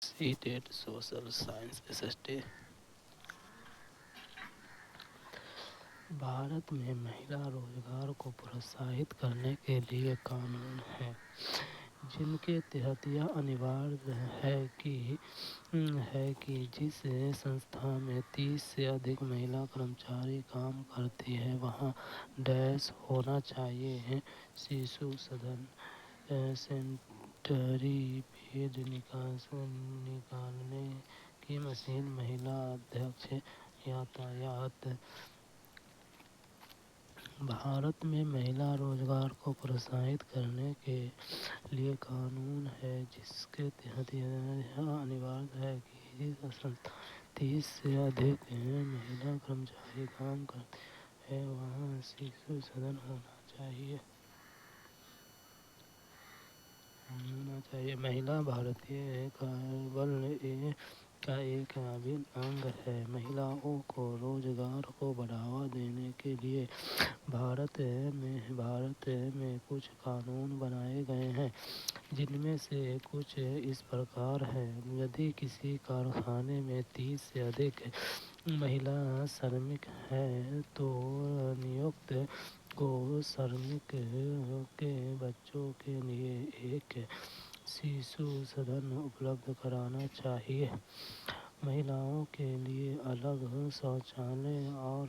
Seated social science SST. Bharat में महिला रोजगार को प्रोत्साहित करने के लिए कानून हैं जिनके तहत यह अनिवार्य है कि जिस संस्था में 30 से अधिक महिला कर्मचारी काम करती है वहाँ डैश होना चाहिए शिशु सदन, सैनिटरी पैड निकालने की मशीन, महिला अध्यक्ष, यातायात। भारत में महिला रोजगार को प्रोत्साहित करने के लिए कानून है जिसके तहत यह अनिवार्य है कि जिस संस्था 30 से अधिक महिला कर्मचारी काम करते हैं वहाँ शिशु सदन होना चाहिए। महिला भारतीय कार्यबल का एक अभिन्न अंग है। महिलाओं को रोजगार को बढ़ावा देने के लिए भारत में कुछ कानून बनाए गए हैं जिनमें से कुछ इस प्रकार हैं। यदि किसी कारखाने में 30 से अधिक महिला श्रमिक हैं तो नियोक्त को श्रमिक के बच्चों के लिए एक शिशु सदन उपलब्ध कराना चाहिए। महिलाओं के लिए अलग शौचालय और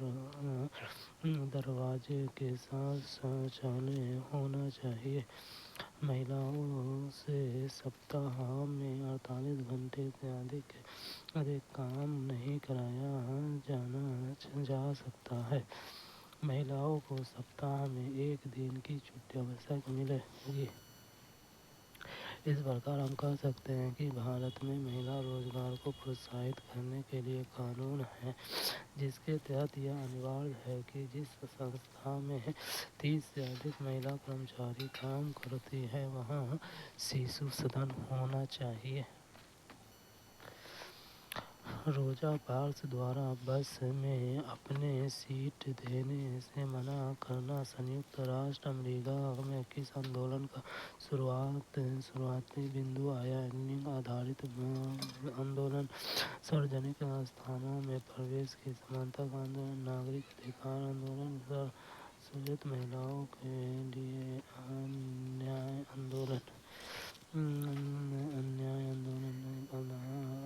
दरवाजे के साथ शौचालय होना चाहिए। महिलाओं से सप्ताह में 48 घंटे से अधिक काम नहीं कराया जा सकता है। महिलाओं को सप्ताह में एक दिन की छुट्टी आवश्यक मिलेगी। इस प्रकार हम कह सकते हैं कि भारत में महिला रोजगार को प्रोत्साहित करने के लिए कानून है जिसके तहत यह अनिवार्य है कि जिस संस्था में 30 से अधिक महिला कर्मचारी काम करती है वहाँ शिशु सदन होना चाहिए। रोजा पार्क्स द्वारा बस में अपने सीट देने से मना करना संयुक्त राष्ट्र अमेरिका में किस आंदोलन का शुरुआती बिंदु आया? लिंग आधारित आंदोलन, सार्वजनिक स्थानों में प्रवेश की समानता का आंदोलन, नागरिक अधिकार आंदोलन, शोषित महिलाओं के लिए अन्याय आंदोलन,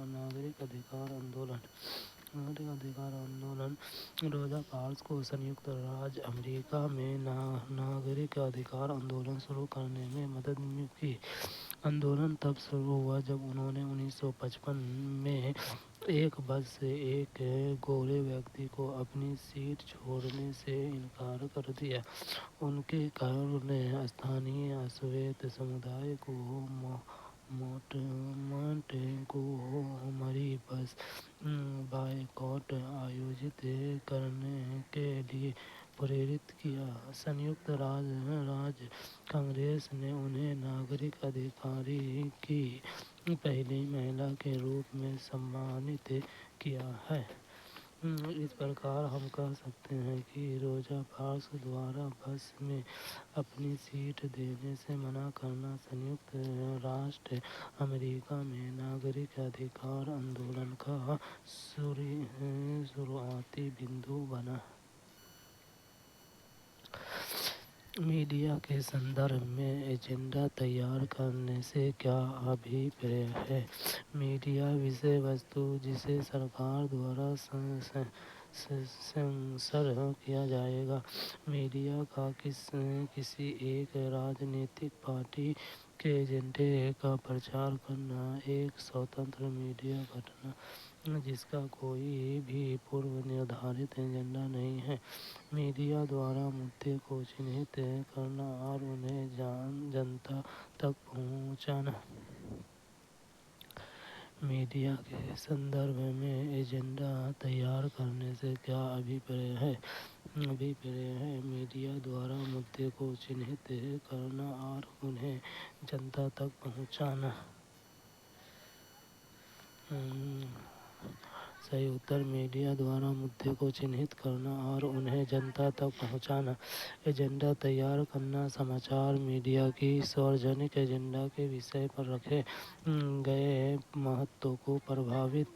नागरिक अधिकार आंदोलन। रोजा पार्क्स को संयुक्त राज्य अमेरिका में नागरिक अधिकार आंदोलन शुरू करने में मदद की। आंदोलन तब शुरू हुआ जब उन्होंने 1955 में एक बस से एक गोरे व्यक्ति को अपनी सीट छोड़ने से इनकार कर दिया। उनके कारण ने स्थानीय अश्वेत समुदाय को मोंटगोमरी बस बायकॉट आयोजित करने के लिए प्रेरित किया। संयुक्त राज्य कांग्रेस ने उन्हें नागरिक अधिकारी की पहली महिला के रूप में सम्मानित किया है। इस प्रकार हम कह सकते हैं कि रोजा पार्क्स द्वारा बस में अपनी सीट देने से मना करना संयुक्त राष्ट्र अमेरिका में नागरिक अधिकार आंदोलन का शुरुआती बिंदु बना। मीडिया के संदर्भ में एजेंडा तैयार करने से क्या अभिप्राय है? मीडिया विषय वस्तु जिसे सरकार द्वारा सेंसर किया जाएगा। मीडिया का किसी एक राजनीतिक पार्टी के एजेंडे का प्रचार करना एक स्वतंत्र मीडिया घटना जिसका कोई भी पूर्व निर्धारित एजेंडा नहीं है। मीडिया द्वारा मुद्दे को चिन्हित करना और उन्हें जनता तक पहुंचाना। मीडिया के संदर्भ में एजेंडा तैयार करने से क्या अभिप्राय है? मीडिया द्वारा मुद्दे को चिन्हित करना और उन्हें जनता तक पहुंचाना। सही उत्तर मीडिया द्वारा मुद्दे को चिन्हित करना और उन्हें जनता तक पहुंचाना। एजेंडा तैयार करना समाचार मीडिया की सार्वजनिक एजेंडा के विषय पर रखे गए महत्व को प्रभावित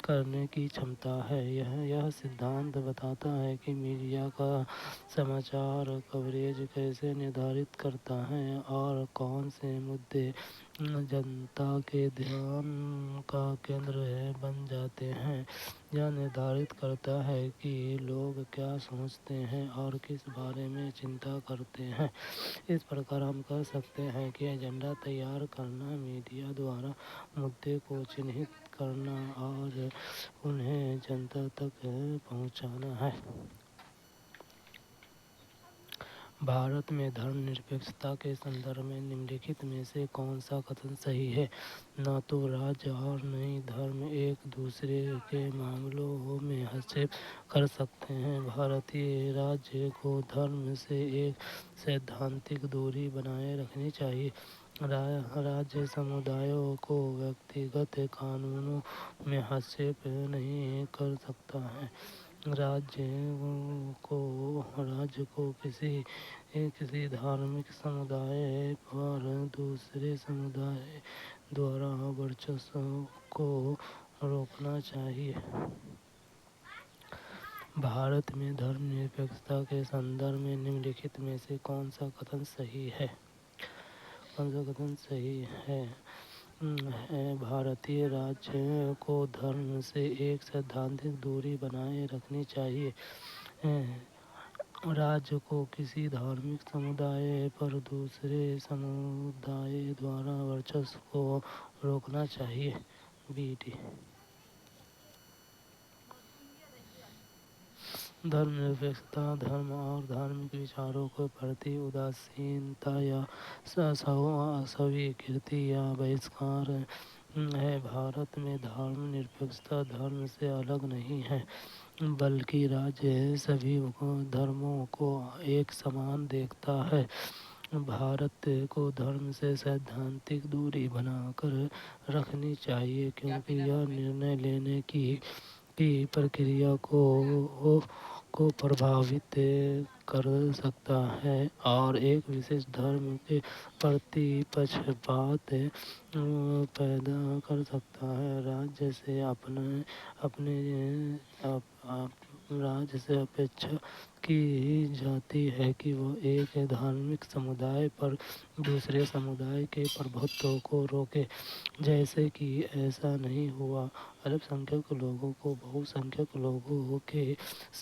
करने की क्षमता है। यह सिद्धांत बताता है कि मीडिया का समाचार कवरेज कैसे निर्धारित करता है और कौन से मुद्दे जनता के ध्यान का केंद्र बन जाते हैं। यह निर्धारित करता है कि लोग क्या सोचते हैं और किस बारे में चिंता करते हैं। इस प्रकार हम कह सकते हैं कि एजेंडा तैयार करना मीडिया द्वारा मुद्दे को चिन्हित करना और उन्हें जनता तक पहुंचाना है। भारत में धर्मनिरपेक्षता के संदर्भ में निम्नलिखित में से कौन सा कथन सही है? न तो राज्य और न ही धर्म एक दूसरे के मामलों में हस्तक्षेप कर सकते हैं। भारतीय राज्य को धर्म से एक सैद्धांतिक दूरी बनाए रखनी चाहिए। राज्य समुदायों को व्यक्तिगत कानूनों में हस्तक्षेप नहीं कर सकता है। राज्य को किसी धार्मिक समुदाय पर दूसरे समुदाय द्वारा वर्चस्व को रोकना चाहिए। भारत में धर्मनिरपेक्षता के संदर्भ में निम्नलिखित में से कौन सा कथन सही है? भारतीय राज्य को धर्म से एक सैद्धांतिक दूरी बनाए रखनी चाहिए। राज्य को किसी धार्मिक समुदाय पर दूसरे समुदाय द्वारा वर्चस्व को रोकना चाहिए। BD धर्मनिरपेक्षता धर्म और धार्मिक विचारों के प्रति उदासीनता या अस्वीकृति या बहिष्कार है। भारत में धर्मनिरपेक्षता धर्म से अलग नहीं है, बल्कि राज्य सभी धर्मों को एक समान देखता है। भारत को धर्म से सैद्धांतिक दूरी बनाकर रखनी चाहिए, क्योंकि यह निर्णय लेने की प्रक्रिया को प्रभावित कर सकता है और एक विशेष धर्म के प्रति पक्षपात पैदा कर सकता है। राज्य से अपेक्षा की जाती है कि वह एक धार्मिक समुदाय पर दूसरे समुदाय के प्रभुत्व को रोके, जैसे कि ऐसा नहीं हुआ। अल्पसंख्यक लोगों को बहुसंख्यक लोगों के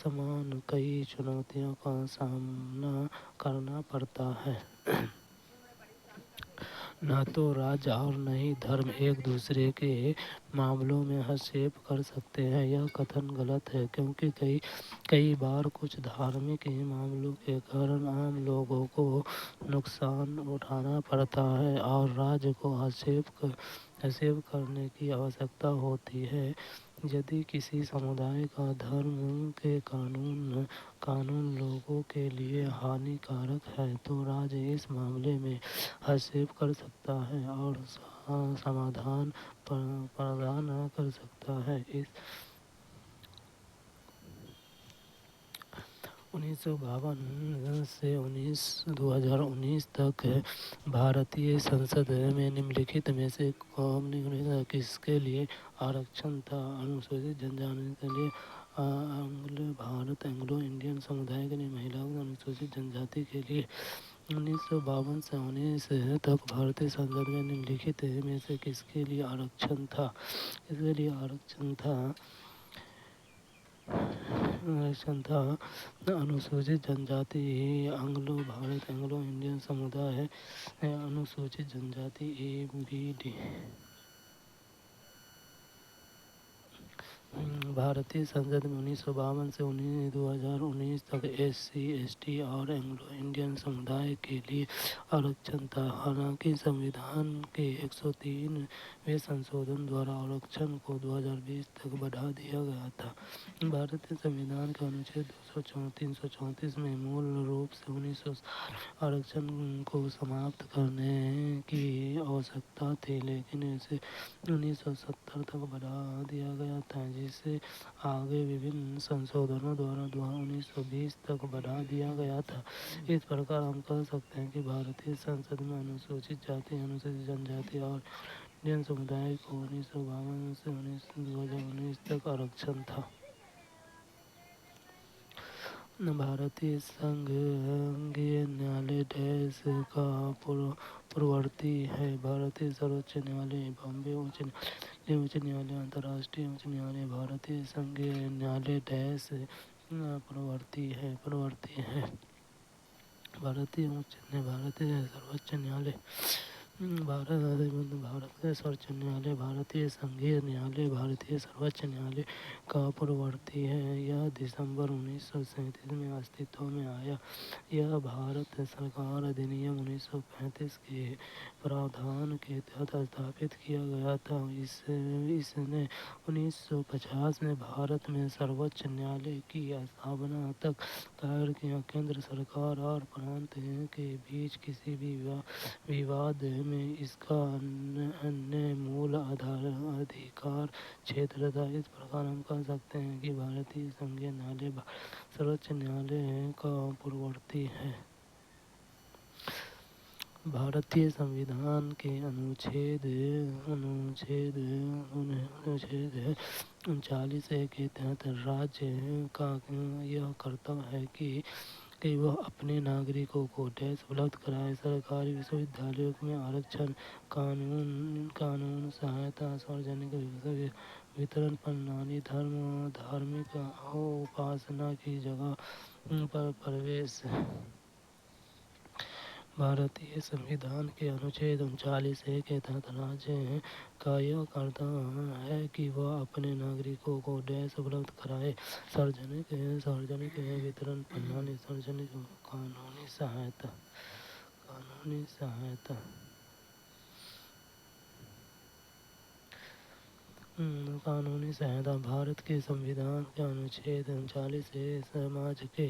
समान कई चुनौतियों का सामना करना पड़ता है। न तो राज्य और न ही धर्म एक दूसरे के मामलों में हस्तक्षेप कर सकते हैं। यह कथन गलत है, क्योंकि कई बार कुछ धार्मिक मामलों के कारण आम लोगों को नुकसान उठाना पड़ता है और राज्य को हस्तक्षेप करने की आवश्यकता होती है। यदि किसी समुदाय का धर्म के कानून लोगों के लिए हानिकारक है, तो राज्य इस मामले में हस्तक्षेप कर सकता है और समाधान प्रदान कर सकता है। 1952 से 2019 तक भारतीय संसद में निम्नलिखित में से किसके लिए आरक्षण था? अनुसूचित जनजाति के लिए, एंग्लो इंडियन समुदाय के लिए, महिलाओं, अनुसूचित जनजाति के लिए। 1952 से 19 तक भारतीय संसद में निम्नलिखित में से किसके लिए आरक्षण था? इसके लिए आरक्षण था अनुसूचित जनजाति, एंग्लो इंडियन समुदाय, अनुसूचित जनजाति ABD। भारतीय संसद में 1952 से 2019 तक SC, ST और एंग्लो इंडियन समुदाय के लिए आरक्षण था। हालांकि संविधान के 103वें संशोधन द्वारा आरक्षण को 2020 तक बढ़ा दिया गया था। भारतीय संविधान के अनुच्छेद 334 में मूल रूप से 1960 आरक्षण को समाप्त करने की आवश्यकता थी, लेकिन इसे 1970 तक बढ़ा दिया गया था, जिससे आगे विभिन्न संशोधनों द्वारा 1920 तक बढ़ा दिया गया था। इस प्रकार हम कह सकते हैं कि भारतीय संसद में अनुसूचित जाति, अनुसूचित जनजाति और जैन समुदाय को 1952 से 2019 तक आरक्षण था। भारतीय संघीय न्यायालय देश का पूर्ववर्ती है। भारतीय सर्वोच्च न्यायालय, बॉम्बे उच्च न्यायालय, अंतर्राष्ट्रीय उच्च न्यायालय, भारतीय संघीय न्यायालय देश पूर्ववर्ती है। भारतीय सर्वोच्च न्यायालय, भारत के सर्वोच्च न्यायालय, भारतीय संघीय न्यायालय, भारतीय सर्वोच्च न्यायालय का पूर्ववर्ती है। यह दिसंबर 1937 में अस्तित्व में आया। यह भारत सरकार अधिनियम 1935 के प्रावधान के तहत स्थापित किया गया था। इसने 1950 में भारत में सर्वोच्च न्यायालय की स्थापना तक दायर किया। केंद्र सरकार और प्रांत के बीच किसी भी विवाद में इसका अन्य मूल अधिकार क्षेत्र था। इस प्रकार हम कह सकते हैं कि भारतीय संघीय न्यायालय सर्वोच्च न्यायालय का पूर्ववर्ती है। भारतीय संविधान के अनुच्छेद 39A के तहत राज्य का यह कर्तव्य है कि वह अपने नागरिकों को उपलब्ध कराए। सरकारी विश्वविद्यालयों में आरक्षण, कानून सहायता, सार्वजनिक वितरण प्रणाली, धार्मिक उपासना की जगह पर प्रवेश। भारतीय संविधान के अनुच्छेद 39A के तहत राज्य का यह कर्तव्य है कि वह अपने नागरिकों को उपलब्ध कराए। सार्वजनिक वितरण प्रणाली, सार्वजनिक कानूनी सहायता। भारत के संविधान के अनुच्छेद 39A समाज के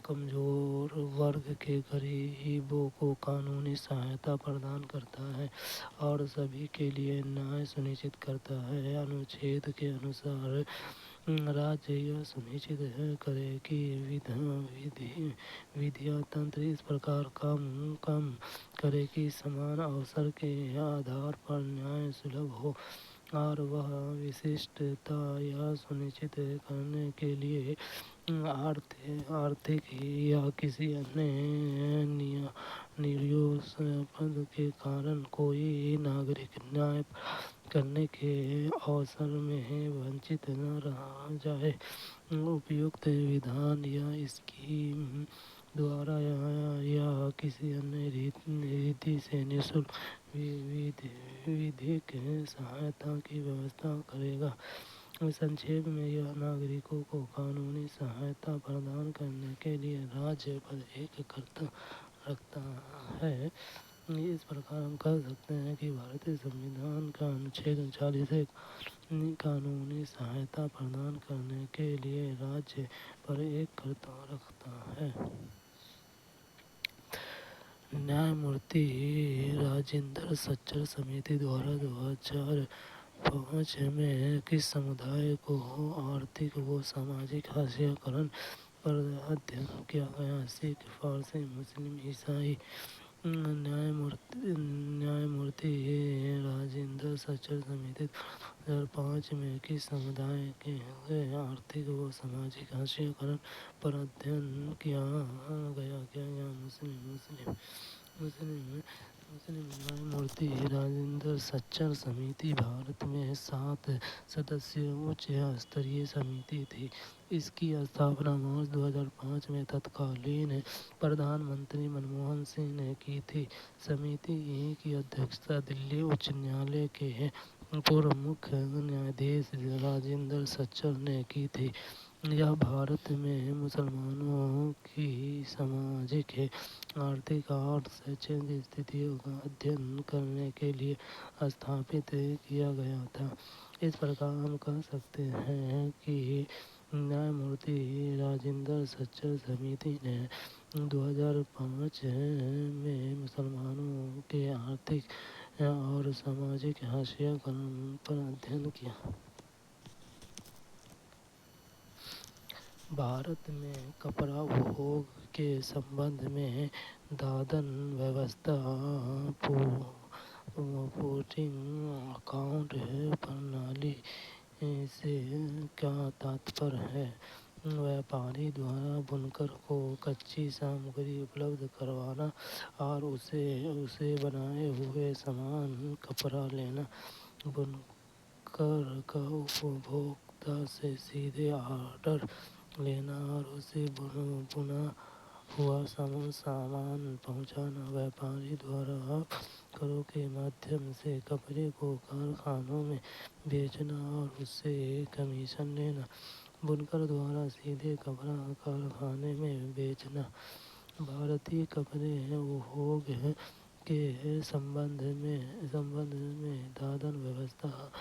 कमजोर वर्ग के गरीबों को कानूनी सहायता प्रदान करता है और सभी के लिए न्याय सुनिश्चित करता है। अनुच्छेद के अनुसार राज्य यह सुनिश्चित करे कि विधिया तंत्र इस प्रकार काम करे कि समान अवसर के आधार पर न्याय सुलभ हो और वह विशिष्टता यह सुनिश्चित करने के लिए आर्थिक या किसी अन्य नियोजन के कारण कोई नागरिक न्याय करने के अवसर में वंचित न रह जाए। उपयुक्त विधान या स्कीम द्वारा या किसी अन्य रीति से निःशुल्क विधिक सहायता की व्यवस्था करेगा। संक्षेप में, यह नागरिकों को कानूनी सहायता प्रदान करने के लिए राज्य पर एक कर्तव्य रखता है। इस प्रकार हम कह सकते हैं कि भारतीय संविधान का अनुच्छेद 39 कानूनी सहायता प्रदान करने के लिए राज्य पर एक कर्तव्य रखता है। न्यायमूर्ति राजेंद्र सच्चर समिति द्वारा 2005 में किस समुदाय को आर्थिक व सामाजिक हाशियाकरण पर अध्ययन किया गया? सिख, पारसी, मुस्लिम, ईसाई। न्यायमूर्ति राजेंद्र सच्चर समिति 2005 में किस समुदाय के आर्थिक व सामाजिक हाशियाकरण पर अध्ययन किया गया? मुस्लिम। न्यायमूर्ति राजेंद्र सच्चर समिति भारत में 7 सदस्यीय उच्च स्तरीय समिति थी। इसकी स्थापना मार्च 2005 में तत्कालीन प्रधानमंत्री मनमोहन सिंह ने की थी। समिति की अध्यक्षता दिल्ली उच्च न्यायालय के पूर्व मुख्य न्यायाधीश राजेंद्र सच्चर ने की थी। यह भारत में मुसलमानों की सामाजिक, आर्थिक और शैक्षणिक स्थितियों का अध्ययन करने के लिए स्थापित किया गया था। इस प्रकार हम कह सकते हैं कि न्यायमूर्ति राजेंद्र सच्चर समिति ने 2005 में मुसलमानों के आर्थिक और सामाजिक हाशियाकरण पर अध्ययन किया। भारत में कपड़ा उद्योग के संबंध में दादन व्यवस्था पोर्टिंग अकाउंट प्रणाली से क्या तात्पर्य है? व्यापारी द्वारा बुनकर को कच्ची सामग्री उपलब्ध करवाना और उसे बनाए हुए सामान कपड़ा लेना। बुनकर का उपभोक्ता से सीधे ऑर्डर लेना और उसे बुना हुआ सामान पहुंचाना। व्यापारी द्वारा करों के माध्यम से कपड़े को कारखानों में बेचना और उससे कमीशन लेना। बुनकर द्वारा सीधे कपड़ा कारखाने में बेचना। भारतीय कपड़े उद्योग के संबंध में दादन व्यवस्था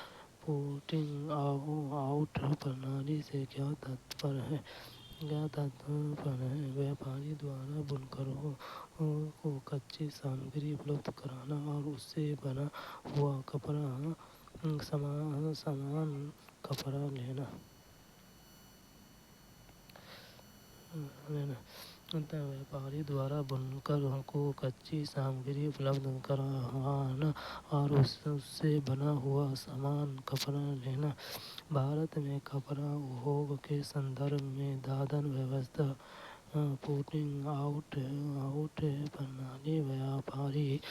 पोर्टिंग आउट प्रणाली से क्या तात्पर्य है? व्यापारी द्वारा बुनकरों को कच्ची सामग्री उपलब्ध कराना और उससे बना हुआ सामान कपड़ा लेना। व्यापारी द्वारा बुनकर को कच्ची सामग्री उपलब्ध कराना और उससे बना हुआ सामान कपड़ा लेना। भारत में कपड़ा उद्योग के संदर्भ में दादन व्यवस्था पोर्टिंग आउट प्रणाली व्यापारी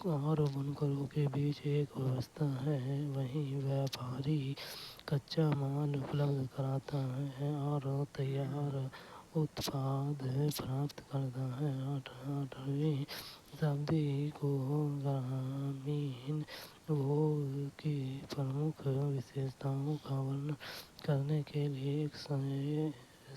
और बुनकरों के बीच एक व्यवस्था है। वहीं व्यापारी कच्चा माल उपलब्ध कराता है और तैयार उत्पाद प्राप्त करता है। 18वीं शताब्दी को ग्रामीण उद्योग की प्रमुख विशेषताओं का वर्णन करने के लिए एक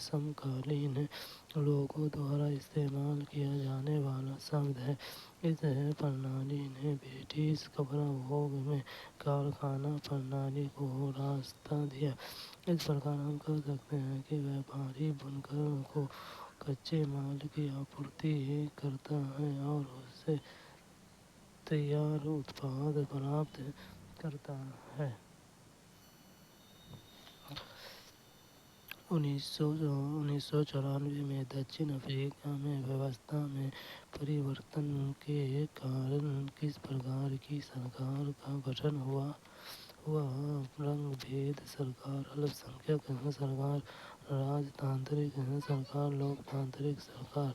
समकालीन लोगों द्वारा इस्तेमाल किया जाने वाला शब्द है। इस प्रणाली ने ब्रिटिश कपड़ा उद्योग में कारखाना प्रणाली को रास्ता दिया। इस प्रकार हम कह सकते हैं कि व्यापारी बुनकर को कच्चे माल की आपूर्ति करता है और उससे तैयार उत्पाद प्राप्त करता है। 1994 में दक्षिण अफ्रीका में व्यवस्था में परिवर्तन के कारण किस प्रकार की सरकार का गठन हुआ? रंग भेद सरकार, अल्पसंख्यक सरकार, राजतांत्रिक सरकार, लोकतांत्रिक सरकार।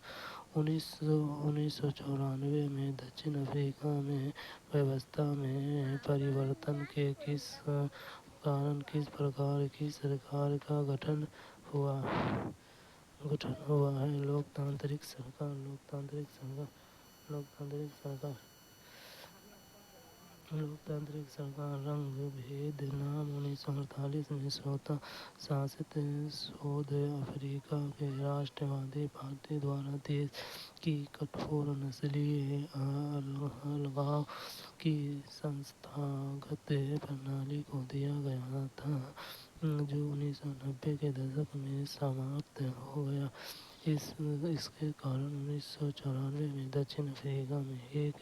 1994 में दक्षिण अफ्रीका में व्यवस्था में परिवर्तन के कारण किस प्रकार की सरकार का गठन हुआ है? लोकतांत्रिक सरकार। रंग भेद नाम 1948 में स्वतः शासित साउथ अफ्रीका के राष्ट्रवादी पार्टी द्वारा देश की कठोर नस्लीय अलगाव की संस्थागत प्रणाली को दिया गया था, जो 1990 के दशक में समाप्त हो गया। इसके कारण 1994 में दक्षिण अफ्रीका में एक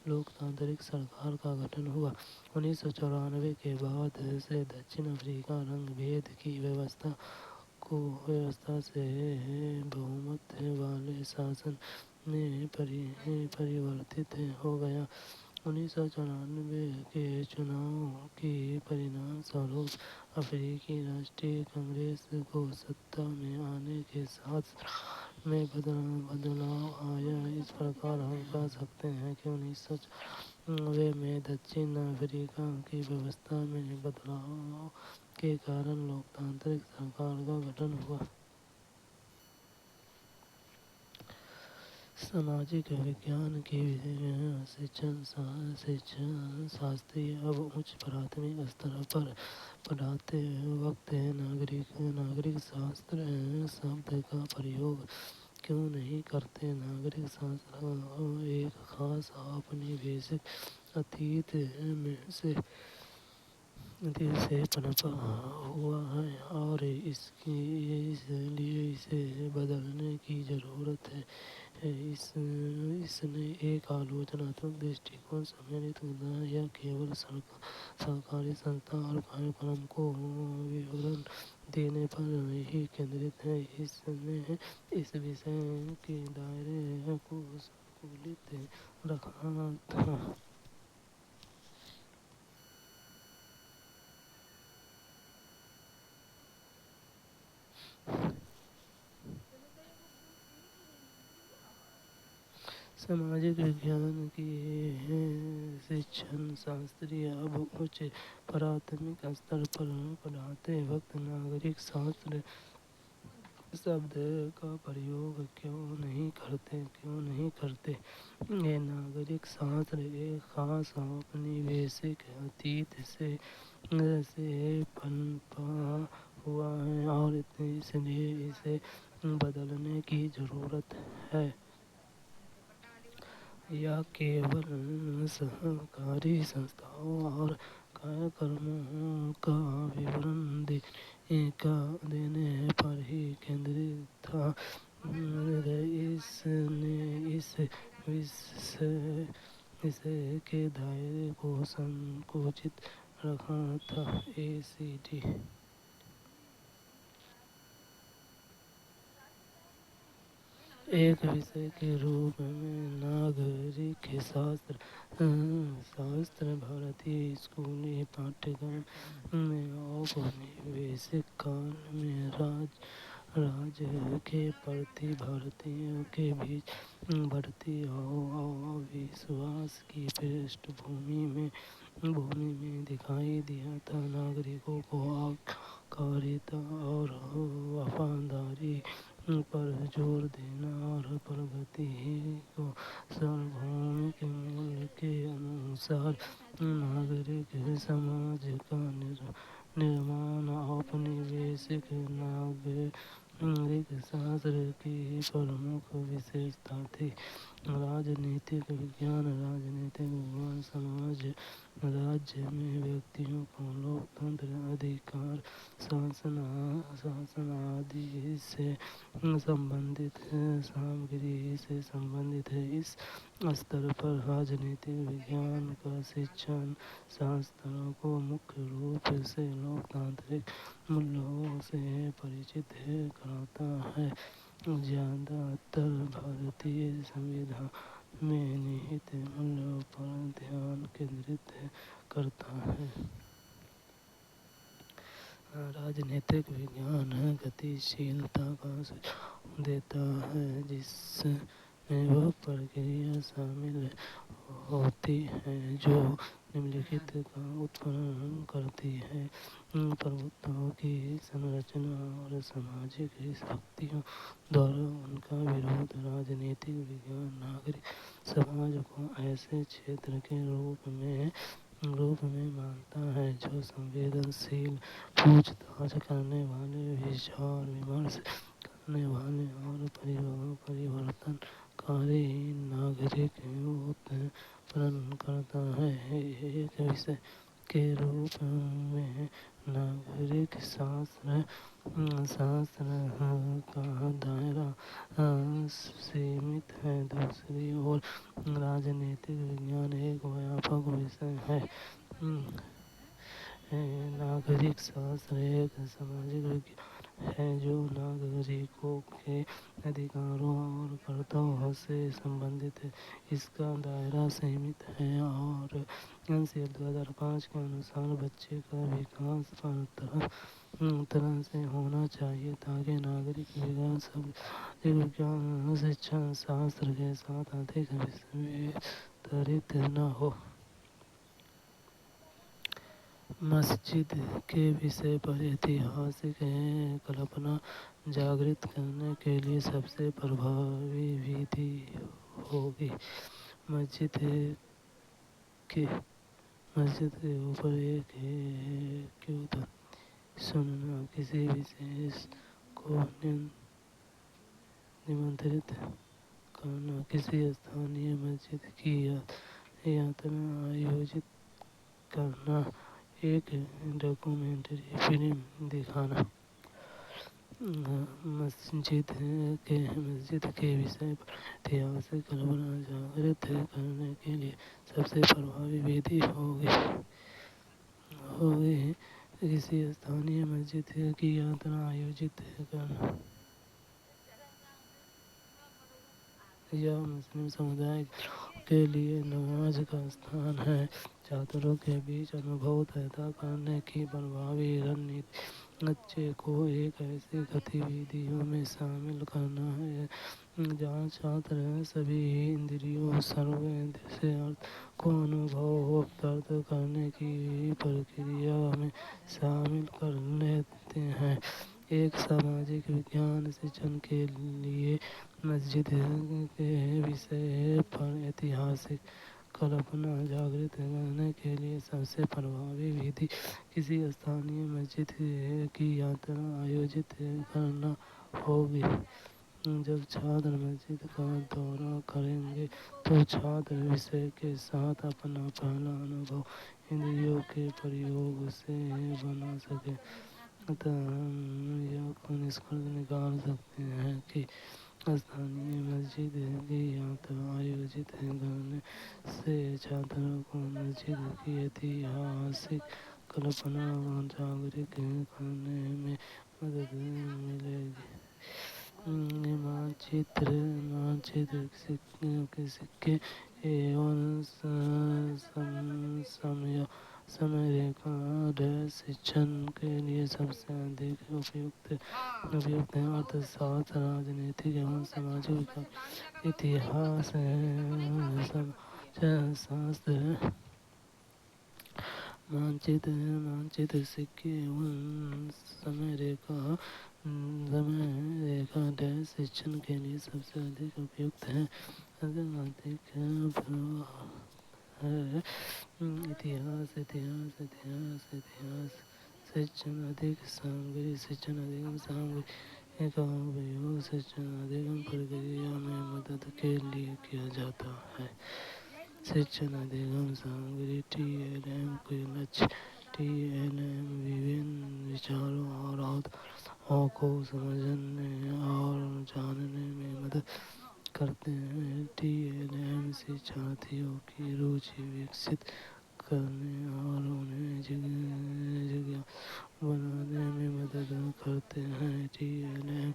लोकतांत्रिक सरकार का गठन हुआ। 1994 के बाद से दक्षिण अफ्रीका रंग भेद की व्यवस्था से बहुमत वाले शासन में परिवर्तित हो गया। 1994 के चुनाव के परिणाम स्वरूप अफ्रीकी राष्ट्रीय कांग्रेस को सत्ता में आने के साथ सरकार में बदलाव आया। इस प्रकार हम कह सकते हैं कि 1994 में दक्षिण अफ्रीका की व्यवस्था में बदलाव के कारण लोकतांत्रिक सरकार का गठन हुआ। सामाजिक विज्ञान की शिक्षण शास्त्री अब उच्च प्राथमिक स्तर पर पढ़ाते वक्त नागरिक शास्त्र शब्द का प्रयोग क्यों नहीं करते? नागरिक शास्त्र एक खास औपनिवेशिक अतीत से पनपा हुआ है और इसलिए इसे बदलने की जरूरत है। है। इसने एक आलोचनात्मक दृष्टिकोण सम्मिलित करता है। यह केवल सरकारी संस्था और कार्यक्रम को विवरण देने पर ही केंद्रित है। इसने इस विषय के दायरे को संकुलित रखा था। सामाजिक विज्ञान की शिक्षण शास्त्री अब उच्च प्राथमिक स्तर पर पढ़ाते वक्त नागरिक शास्त्र शब्द का प्रयोग क्यों नहीं करते। ये नागरिक शास्त्र एक खास औपनिवेशिक अतीत से पनपा हुआ है और इसलिए इसे बदलने की जरूरत है। यह केवल सरकारी संस्थाओं और कार्यक्रमों का विवरण देने पर ही केंद्रित था। इसने इस विषय के दायरे को संकुचित रखा था। ACD एक विषय के रूप में नागरिक शास्त्र भारतीय स्कूली पाठ्यक्रम में औपनिवेशिक काल में राज्य के प्रति भारतीयों के बीच बढ़ती अविश्वास की पृष्ठभूमि में दिखाई दिया था। नागरिकों को आज्ञाकारिता और वफादारी पर जोर देना और प्रगति को सार्वभौमिक मूल्य के अनुसार नागरिक समाज का निर्माण औपनिवेशिक नागरिक शास्त्र की प्रमुख विशेषता थी। राजनीतिक विज्ञान समाज राज्य में व्यक्तियों को लोकतंत्र अधिकार शासन आदि से संबंधित सामग्री से संबंधित है। इस स्तर पर राजनीतिक विज्ञान का शिक्षण छात्रों को मुख्य रूप से लोकतांत्रिक मूल्यों से परिचित कराता है। ज्यादातर भारतीय संविधान में निहित मूल्यों पर ध्यान केंद्रित करता है। राजनीतिक विज्ञान गतिशीलता का सुझाव देता है जिसमें वह प्रक्रिया शामिल होती है जो निम्नलिखित का उत्पादन करती है। प्रभुत्व की संरचना और सामाजिक शक्तियों द्वारा उनका विरोध। राजनीतिक विज्ञान नागरिक समाज को ऐसे क्षेत्र के रूप में मानता है जो संवेदनशील, पूछताछ करने वाले, विचार विमर्श करने वाले और परिवर्तनकारी नागरिक उत्पन्न करता है। एक विषय के रूप में नागरिक शास्त्र का दायरा सीमित है। दूसरी ओर राजनीतिक विज्ञान एक व्यापक विषय है। नागरिक शास्त्र एक सामाजिक विज्ञान है जो नागरिकों के अधिकारों और कर्तव्यों से संबंधित है। इसका दायरा सीमित है और एनसीएल 2005 के अनुसार बच्चे का विकास तरह से होना चाहिए ताकि नागरिक विज्ञान सामाजिक विज्ञान शिक्षण शास्त्र के साथ अधिक विस्तृत न हो। मस्जिद के विषय पर ऐतिहासिक कल्पना जागृत करने के लिए सबसे प्रभावी विधि होगी मस्जिद के ऊपर एक क्यों सुनना। किसी विशेष को निमंत्रित करना। किसी स्थानीय मस्जिद की यात्रा आयोजित करना। एक डॉक्यूमेंट्री फिल्म दिखाना। मस्जिद के विषय पर ऐतिहासिक कल्पना जागृत करने के लिए सबसे प्रभावी विधि होगी किसी स्थानीय मस्जिद की यात्रा आयोजित करना। यह मुस्लिम समुदाय के लिए नमाज का स्थान है। छात्रों के बीच अनुभव पैदा करने की प्रभावी रणनीति बच्चे को एक ऐसी गतिविधियों में शामिल करना है जहाँ छात्र सभी इंद्रियों सर्वेंद्र से अर्थ को अनुभव प्राप्त करने की प्रक्रिया में शामिल कर लेते हैं। एक सामाजिक विज्ञान शिक्षण के लिए मस्जिद के विषय पर ऐतिहासिक कल्पना जागृत करने के लिए सबसे प्रभावी विधि किसी स्थानीय मस्जिद की यात्रा आयोजित करना होगी। जब छात्र मस्जिद का दौरा करेंगे तो छात्र विषय के साथ अपना पहला अनुभव इंद्रियों के प्रयोग से बना सके। अतः हम यह निष्कर्ष निकाल सकते हैं कि स्थानीय मस्जिद की यात्रा आयोजित करने से छात्रों को मस्जिद की ऐतिहासिक कल्पना जागृत करने में मदद मिलेगी। मानचित्र के सिक्के एवं समय रेखा शिक्षण के लिए सबसे अधिक उपयुक्त है। अर्थशास्त्र राजनीतिक एवं सामाजिक इतिहास समाजशास्त्र मानचित्र सिक्के एवं समय रेखा शिक्षण के लिए सबसे अधिक उपयुक्त है। अधिक है इतिहास शिक्षण अधिक सामग्री का उपयोग शिक्षण अधिगम प्रक्रिया में मदद के लिए किया जाता है। शिक्षण अधिगम सामग्री TLM के लक्ष्य TLM विभिन्न विचारों और अवधारणाओं को समझने और जानने में मदद करते हैं। TLM शिक्षार्थियों की रुचि विकसित करने और उन्हें जिज्ञासु बनाने में मदद करते हैं। TLM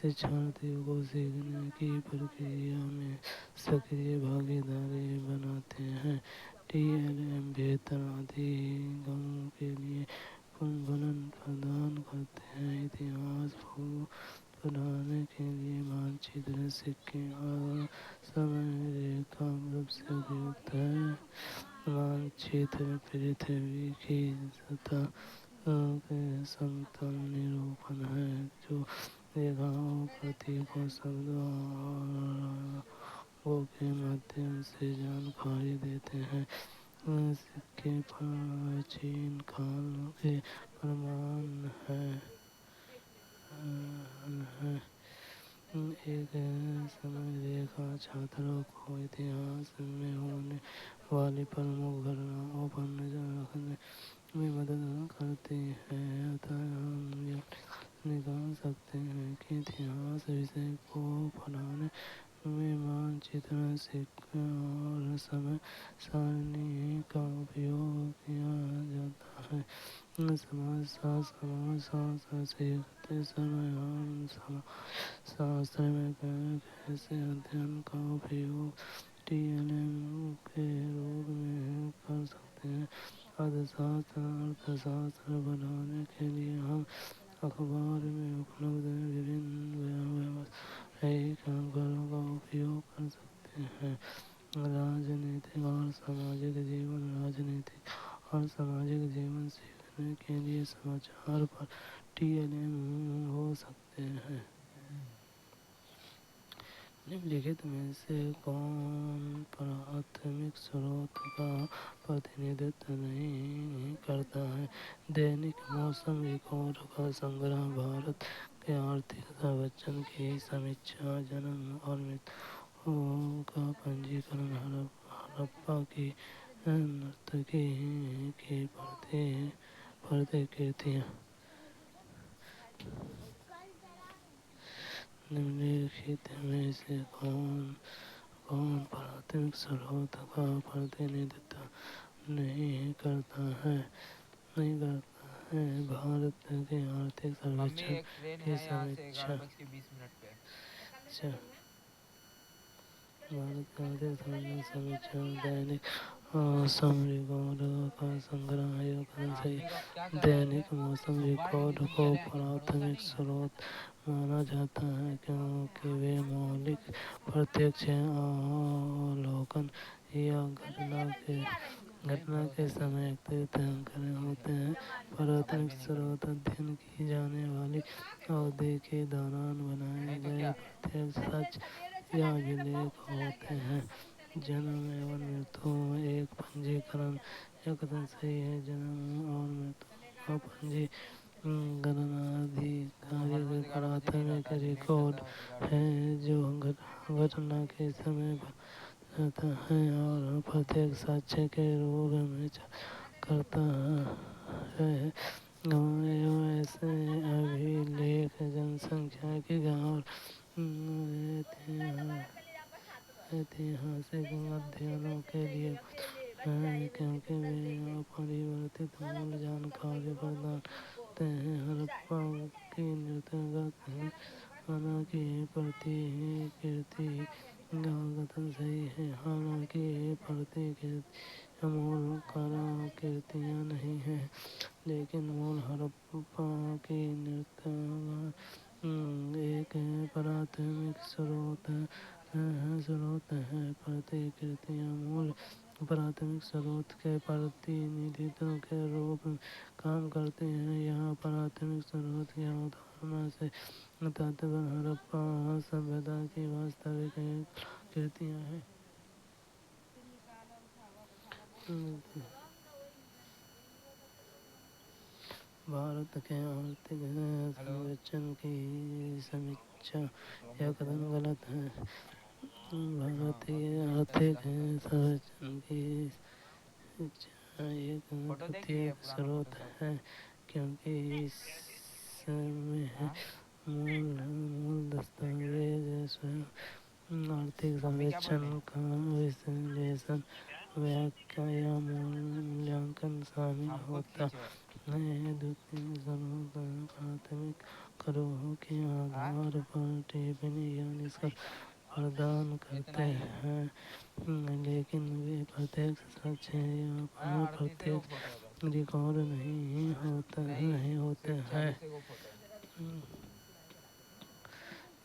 शिक्षार्थियों को सीखने की प्रक्रिया में सक्रिय भागीदारी बनाते हैं। TLM बेहतर अधिगम के लिए पुनर्बलन प्रदान करते हैं। इतिहास पढ़ाने के लिए मानचित्र सिक्के और समय रेखा सबसे उपयुक्त है। मानचित्र पृथ्वी की सतह के समतल निरूपण है जो रेखाओं प्रतीकों शब्दों और रंगों के माध्यम से जानकारी देते हैं। सिक्के प्राचीन काल के प्रमाण हैं। एक समय रेखा छात्रों को इतिहास में होने वाली प्रमुख घटनाओं पर नजर रखने में मदद करती है। अतः हम यह निकाल सकते हैं कि इतिहास विषय को पढ़ाने में मानचित्र सिक्के और समय सारणी का उपयोग किया जाता है। समाजशास्त्र सीखते समय हम समाजशास्त्र में कैसे अध्ययन का उपयोग TLM के रूप में कर सकते हैं। अर्थशास्त्र बनाने के लिए हम अखबार में उपलब्ध विभिन्न व्यावसायिक आंकड़ों का उपयोग कर सकते हैं। राजनीतिक और सामाजिक जीवन सीखने के लिए समाचार पर TLM हो सकते हैं। निम्नलिखित में से कौन प्राथमिक स्रोत का प्रतिनिधित्व नहीं करता है? दैनिक मौसम रिपोर्ट का संग्रह, भारत के आर्थिक सर्वेक्षण की समीक्षा, जन्म और मृत्यु का पंजीकरण, हड़प्पा की नर्तकी की प्रतिकृतियाँ। निम्नलिखित में से कौन प्राथमिक स्रोत का प्रतिनिधित्व नहीं करता है? भारत के आर्थिक सर्वेक्षण की समीक्षा। भारत का आर्थिक समीक्षा दैनिक मौसम रिकॉर्ड का संग्रह है। सही दैनिक मौसम रिकॉर्ड को प्राथमिक स्रोत माना जाता है क्योंकि वे मौलिक प्रत्यक्ष अवलोकन या घटना के समय एकत्रित होते हैं। प्राथमिक स्रोत अध्ययन की जाने वाली अवधि के दौरान बनाए गए प्रत्यक्ष सच या अभिलेख होते हैं। जन्म एवं मृत्यु एक पंजीकरण कथन सही है। जन्म और मृत्यु का पंजीकरण प्राथमिक रिकॉर्ड है जो घटना के समय बनाता है और प्रत्येक साक्ष्य के रूप में करता है। ऐसे अभिलेख जनसंख्या की और ऐतिहासिक अध्ययनों के लिए हैं क्योंकि वे अपरिवर्तित मूल जानकारी प्रदान करते हैं। हड़प्पा की नृतंगत हालांकि प्रतिकृति कथन सही है। हालांकि प्रतिकृतियां मूल कलाकृतियां नहीं हैं, लेकिन मूल हड़प्पा की नृतंगत एक प्राथमिक स्रोत है। प्रतिकृतियां मूल प्राथमिक स्रोत के प्रतिनिधित्व के रूप में काम करती हैं। यहाँ प्राथमिक स्रोत की अवधारणा से तात्पर्य हड़प्पा सभ्यता की वास्तविक कलाकृतियां हैं। भारत के आर्थिक सर्वेक्षण की समीक्षा यह कथन गलत है। भारतीय आर्थिक सर्वेक्षण की समीक्षा एक प्रत्येक स्रोत है क्योंकि इसमें मूल दस्तावेज स्वयं आर्थिक सर्वेक्षण का विश्लेषण, व्याख्या या मूल्यांकन शामिल होता है। द्वितीयक स्रोत प्राथमिक आंकड़ों के आधार पर टिप्पणी या निष्कर्ष प्रदान करते हैं, लेकिन वे प्रत्यक्ष सच या प्रत्यक्ष रिकॉर्ड नहीं होते हैं।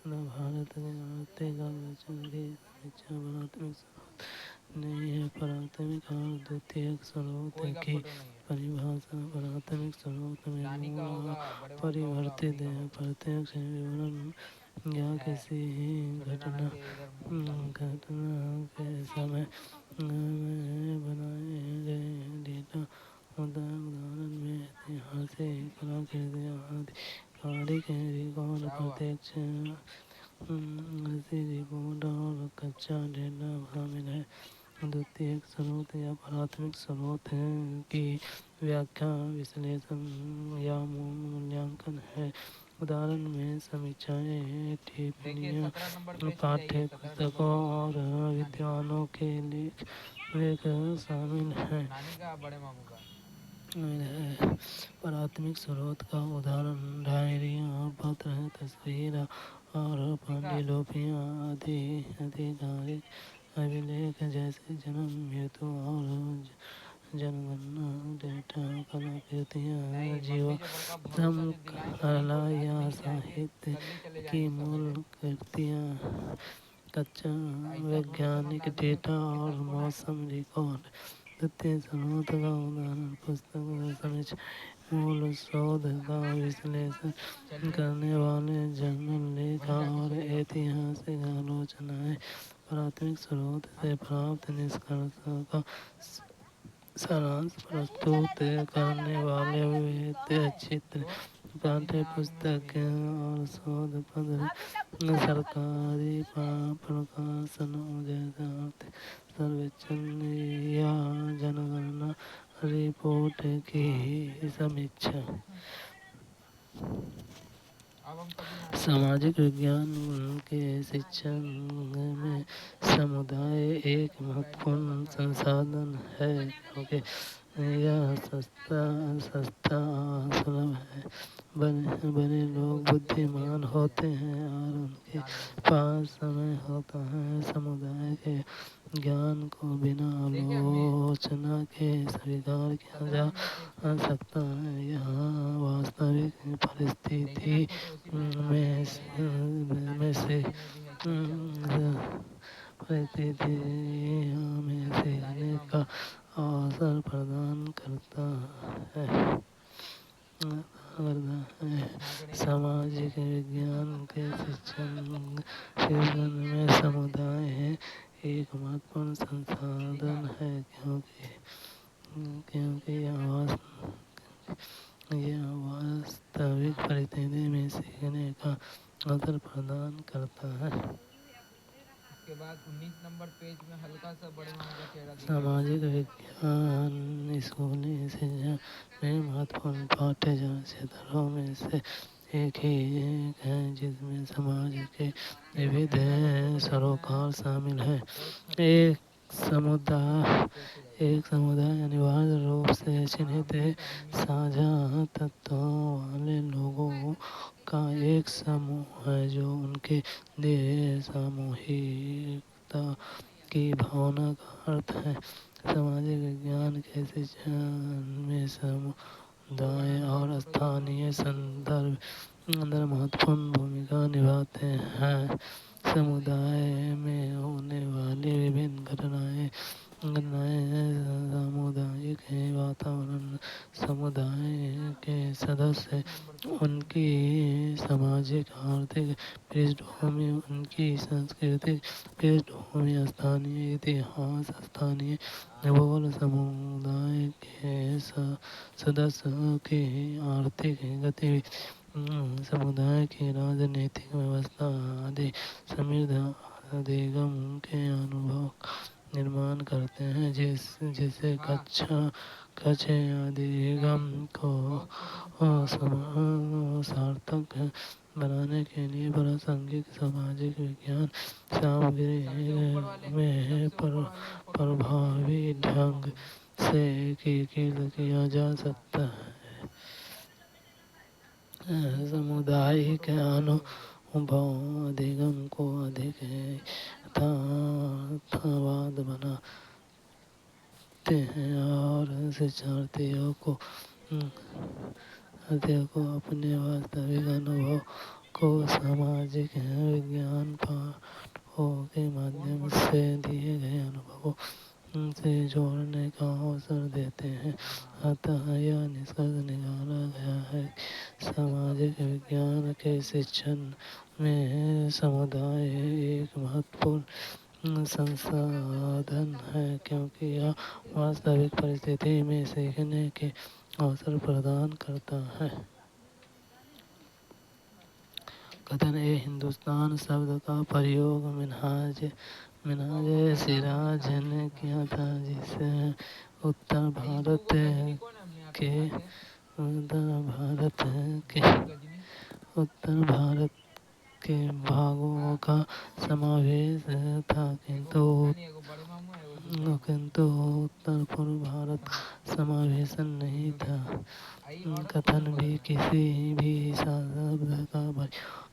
भारत के आर्थिक सर्वेक्षण की समीक्षा प्राथमिक स्रोत नहीं है। प्राथमिक और द्वितीयक स्रोत की परिभाषा। प्राथमिक स्रोत में मूल परिवर्तित प्रत्यक्ष विवरण या किसी घटना के समय में बनाए गए डेटा होता है। उदाहरण में ऐतिहासिक कलाकृतियां, आधिकारिक रिकॉर्ड, प्रत्यक्ष रिपोर्ट और कच्चा डेटा शामिल है। द्वितीयक स्रोत या प्राथमिक स्रोत की व्याख्या, विश्लेषण या मूल्यांकन है। उदाहरण में समीक्षाएं, टिप्पणियां, पाठ्य पुस्तकों और विद्वानों के लेख शामिल हैं। प्राथमिक स्रोत का उदाहरण डायरियां, पत्र, तस्वीरें और पांडुलिपियां आदि आधिकारिक अभिलेख जैसे जन्म, मृत्यु और जनगणना डेटा। कलाकृतियां जीवाश्म कला या साहित्य की मूल कृतियां, कच्चा वैज्ञानिक डेटा और मौसम रिकॉर्ड। द्वितीय स्रोत का उदाहरण पुस्तक, समीक्षा, मूल शोध का विश्लेषण करने वाले जर्नल लेख और ऐतिहासिक आलोचनाएं। प्राथमिक स्रोत से प्राप्त निष्कर्षों का सारांश प्रस्तुत करने वाले व्यक्तिचित्र, पाठ्य पुस्तकें और शोध पत्र। सरकारी प्रकाशनों जैसे आर्थिक सर्वेक्षण या जनगणना रिपोर्ट की समीक्षा। सामाजिक विज्ञान के शिक्षण में समुदाय एक महत्वपूर्ण संसाधन है, क्योंकि यह सस्ता सुलभ है। बने लोग बुद्धिमान होते हैं और उनके पास समय होता है। समुदाय के ज्ञान को बिना आलोचना के स्वीकार किया जा सकता है। यहाँ वास्तविक परिस्थिति में से हमें सीखने का अवसर प्रदान करता है। सामाजिक विज्ञान के शिक्षण में समुदाय एक महत्वपूर्ण संसाधन है, क्योंकि यह वास्तविक परिस्थिति में सीखने का अवसर प्रदान करता है। के बाद 19 नंबर पेज में हल्का सा बड़े मामा का चेहरा सामाजिक विज्ञान स्कूली शिक्षा में महत्वपूर्ण पाठ्य क्षेत्रों में से एक है, जिसमें समाज के विविध सरोकार शामिल हैं। एक समुदाय अनिवार्य रूप से चिन्हित साझा तत्वों वाले लोगों का एक समूह है, जो उनके लिए सामूहिकता की भावना का अर्थ है। सामाजिक विज्ञान के शिक्षण में समुदाय और स्थानीय संदर्भ महत्वपूर्ण भूमिका निभाते हैं। समुदाय में होने वाली विभिन्न घटनाएं सामुदायिक वातावरण, समुदाय के सदस्य, उनकी सामाजिक आर्थिक पृष्ठभूमि, उनकी सांस्कृतिक पृष्ठभूमि, स्थानीय इतिहास, स्थानीय भूगोल, समुदाय के सदस्यों की आर्थिक गतिविधि, समुदाय की राजनीतिक व्यवस्था आदि समृद्ध अधिगम के अनुभव का निर्माण करते हैं, जिसे कच्चे अधिगम को सार्थक बनाने के लिए प्रासंगिक सामाजिक विज्ञान सामग्री में प्रभावी ढंग से किया जा सकता है। सामुदायिक अनुभव अधिगम को अधिक यथार्थवाद बनाते हैं और शिक्षार्थियों को अपने वास्तविक अनुभव को सामाजिक विज्ञान पाठों के माध्यम से दिए गए अनुभवों से जोड़ने का अवसर देते हैं। अतः यह निष्कर्ष निकाला गया है कि सामाजिक विज्ञान के शिक्षण में समुदाय एक महत्वपूर्ण संसाधन है, क्योंकि यह वास्तविक परिस्थिति में सीखने के अवसर प्रदान करता है। कथन ए हिंदुस्तान शब्द का प्रयोग मिन्हाज सिराज ने किया था, जिसे उत्तर भारत के भागों का समावेश था, किंतु उत्तर पूर्व भारत का समावेश नहीं था। कथन भी किसी भी शब्द का प्रयोग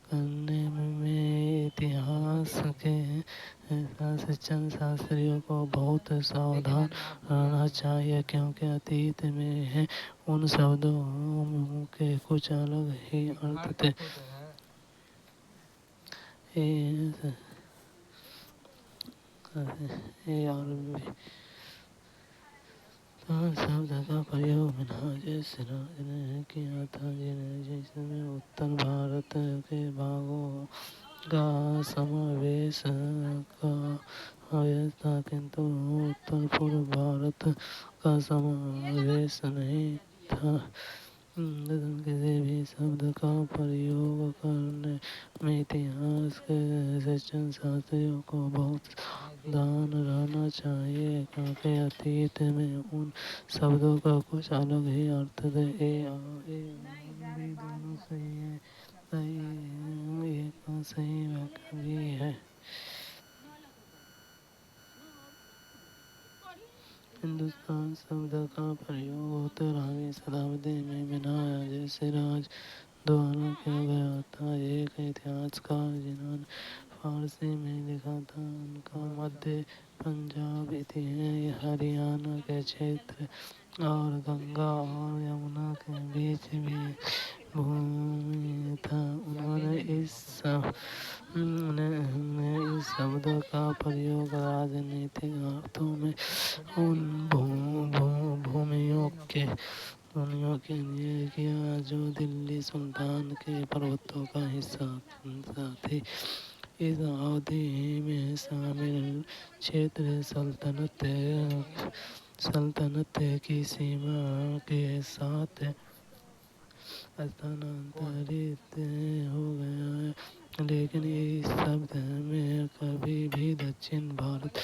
करने में इतिहास के शिक्षण शास्त्रियों को बहुत सावधान रहना चाहिए, क्योंकि अतीत में उन शब्दों के कुछ अलग ही अर्थ थे। शब्द का प्रयोग मिन्हाज सिराज ने किया था, जिसमें उत्तर भारत के भागों का समावेश था, किंतु उत्तर पूर्व भारत का समावेश नहीं था। किसी भी शब्द का प्रयोग करने में इतिहास के शिक्षण शास्त्रियों को बहुत सावधान रहना चाहिए, क्योंकि अतीत में उन शब्दों का कुछ अलग ही अर्थ थे। ए और बी दोनों सही सही व्याख्या भी है। हिंदुस्तान शब्द का प्रयोग 13वीं शताब्दी में बनाया सिराज द्वारा किया गया था। एक इतिहासकार जिन्होंने फारसी में लिखा था उनका मध्य पंजाब हरियाणा के क्षेत्र और गंगा और यमुना के बीच भी भूमि था। उन्होंने इस शब्द का प्रयोग राजनीतिक अर्थों में उन भूमियों के लिए किया जो दिल्ली सुल्तान के प्रभुत्व का हिस्सा थी। इस अवधि में शामिल क्षेत्र सल्तनत की सीमा के साथ स्थानांतरित हो गया है, लेकिन इस शब्द में कभी भी दक्षिण भारत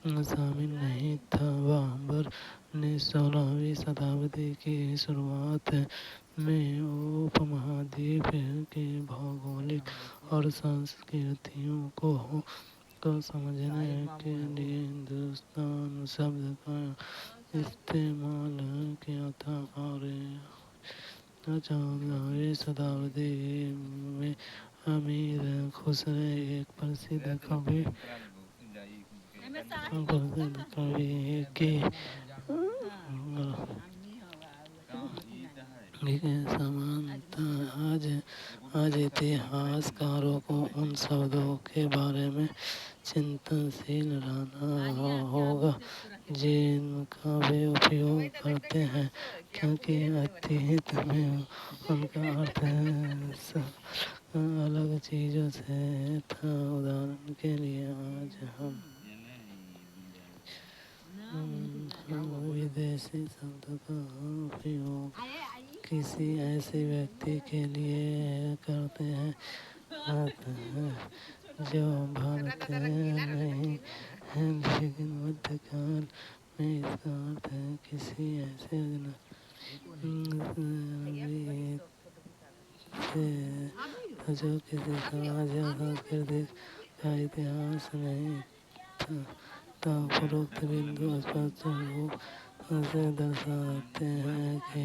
शामिल नहीं था। बाबर ने 16वीं शताब्दी की शुरुआत में उपमहाद्वीप के भौगोलिक और सांस्कृतियों को समझने के लिए हिंदुस्तान शब्द का इस्तेमाल किया था और 14वीं शताब्दी में अमीर खुसरो एक प्रसिद्ध कवि के समानता आज इतिहासकारों को उन शब्दों के बारे में चिंतनशील रहना होगा जिनका वे उपयोग करते हैं, क्योंकि अतीत में उनका अर्थ अलग चीज़ों से था। उदाहरण के लिए आज हम विदेशी शब्द का उपयोग किसी ऐसे व्यक्ति के लिए करते हैं जो भारत नहीं है, लेकिन मध्यकाल में इसका अर्थ किसी ऐसे जो किसी समाज या संस्कृति का इतिहास नहीं था। उपरोक्त बिंदु स्पष्ट रूप से दर्शाते हैं कि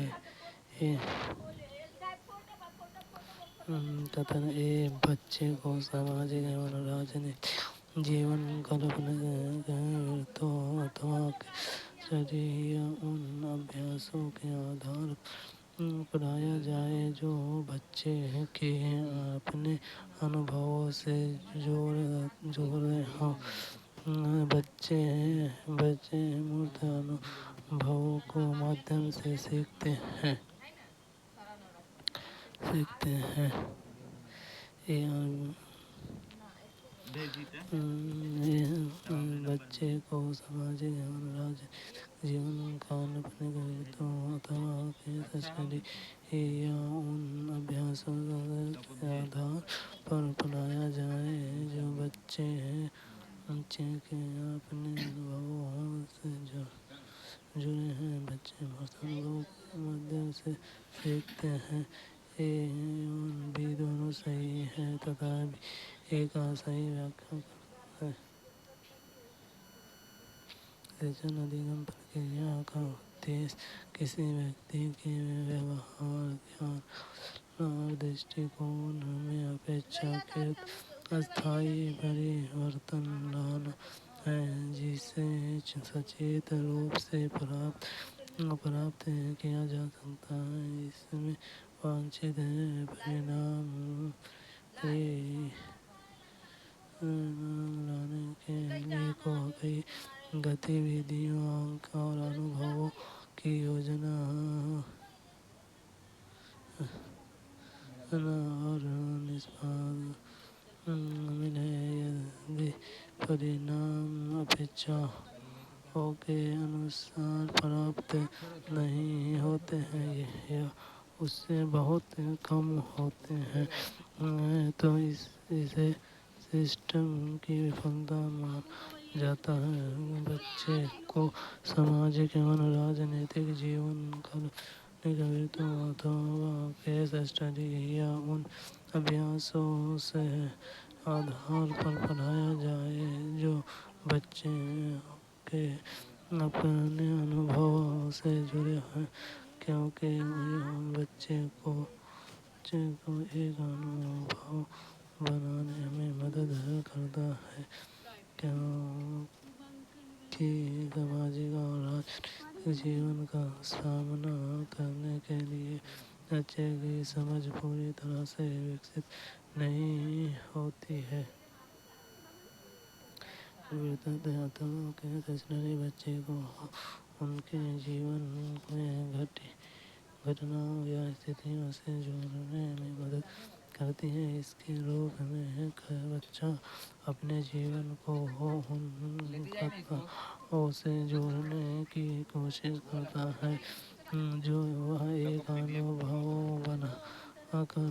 कथन ए बच्चे को सामाजिक एवं राजनीतिक जीवन कल्पना तो अथवा शरीर उन अभ्यासों के आधार पढ़ाया जाए जो बच्चे के अपने अनुभवों से जोड़ रहे हों। बच्चे मूर्त अनुभवों को माध्यम से सीखते हैं। बच्चे को सामाजिक एवं राजनीतिक जीवन काल्पनिक रीतों अथवा केस स्टडी या उन अभ्यासों के आधार पर पढ़ाया जाए जो बच्चे के अपने अनुभवों से जुड़े हैं। बच्चे मूर्त अनुभवों के माध्यम से सीखते हैं। ए एवं बी दोनों सही है तथा एक सही व्याख्या करता है। शिक्षण अधिगम प्रक्रिया का उद्देश्य किसी व्यक्ति के व्यवहार, ज्ञान और दृष्टिकोण में अपेक्षाकृत अस्थायी परिवर्तन लाना है, जिसे सचेत रूप से प्राप्त किया जा सकता है। इसमें वांछित परिणाम लाने के लिए कई गतिविधियों और अनुभवों की योजना और निष्पादन शामिल है। यदि परिणाम अपेक्षाओं के अनुसार प्राप्त नहीं होते हैं या उससे बहुत कम होते हैं तो इसे सिस्टम की विफलता माना जाता है। बच्चे को सामाजिक एवं राजनीतिक जीवन काल्पनिक रीतों अथवा केस स्टडी या उन अभ्यासों से आधार पर पढ़ाया जाए जो बच्चे के अपने अनुभवों से जुड़े हैं, क्योंकि यह बच्चे को एक अनुभव बनाने में मदद करता है, क्योंकि सामाजिक और राजनीतिक जीवन का सामना करने के लिए बच्चे की समझ पूरी तरह से विकसित नहीं होती है। विद्यार्थियों के स्टेशनरी बच्चे को उनके जीवन में घटी घटनाओं या स्थितियों से जोड़ने में मदद करती है। इसके रूप में बच्चा अपने जीवन को उन घटनाओं से जोड़ने की कोशिश करता है जो वह एक अनुभव बनाकर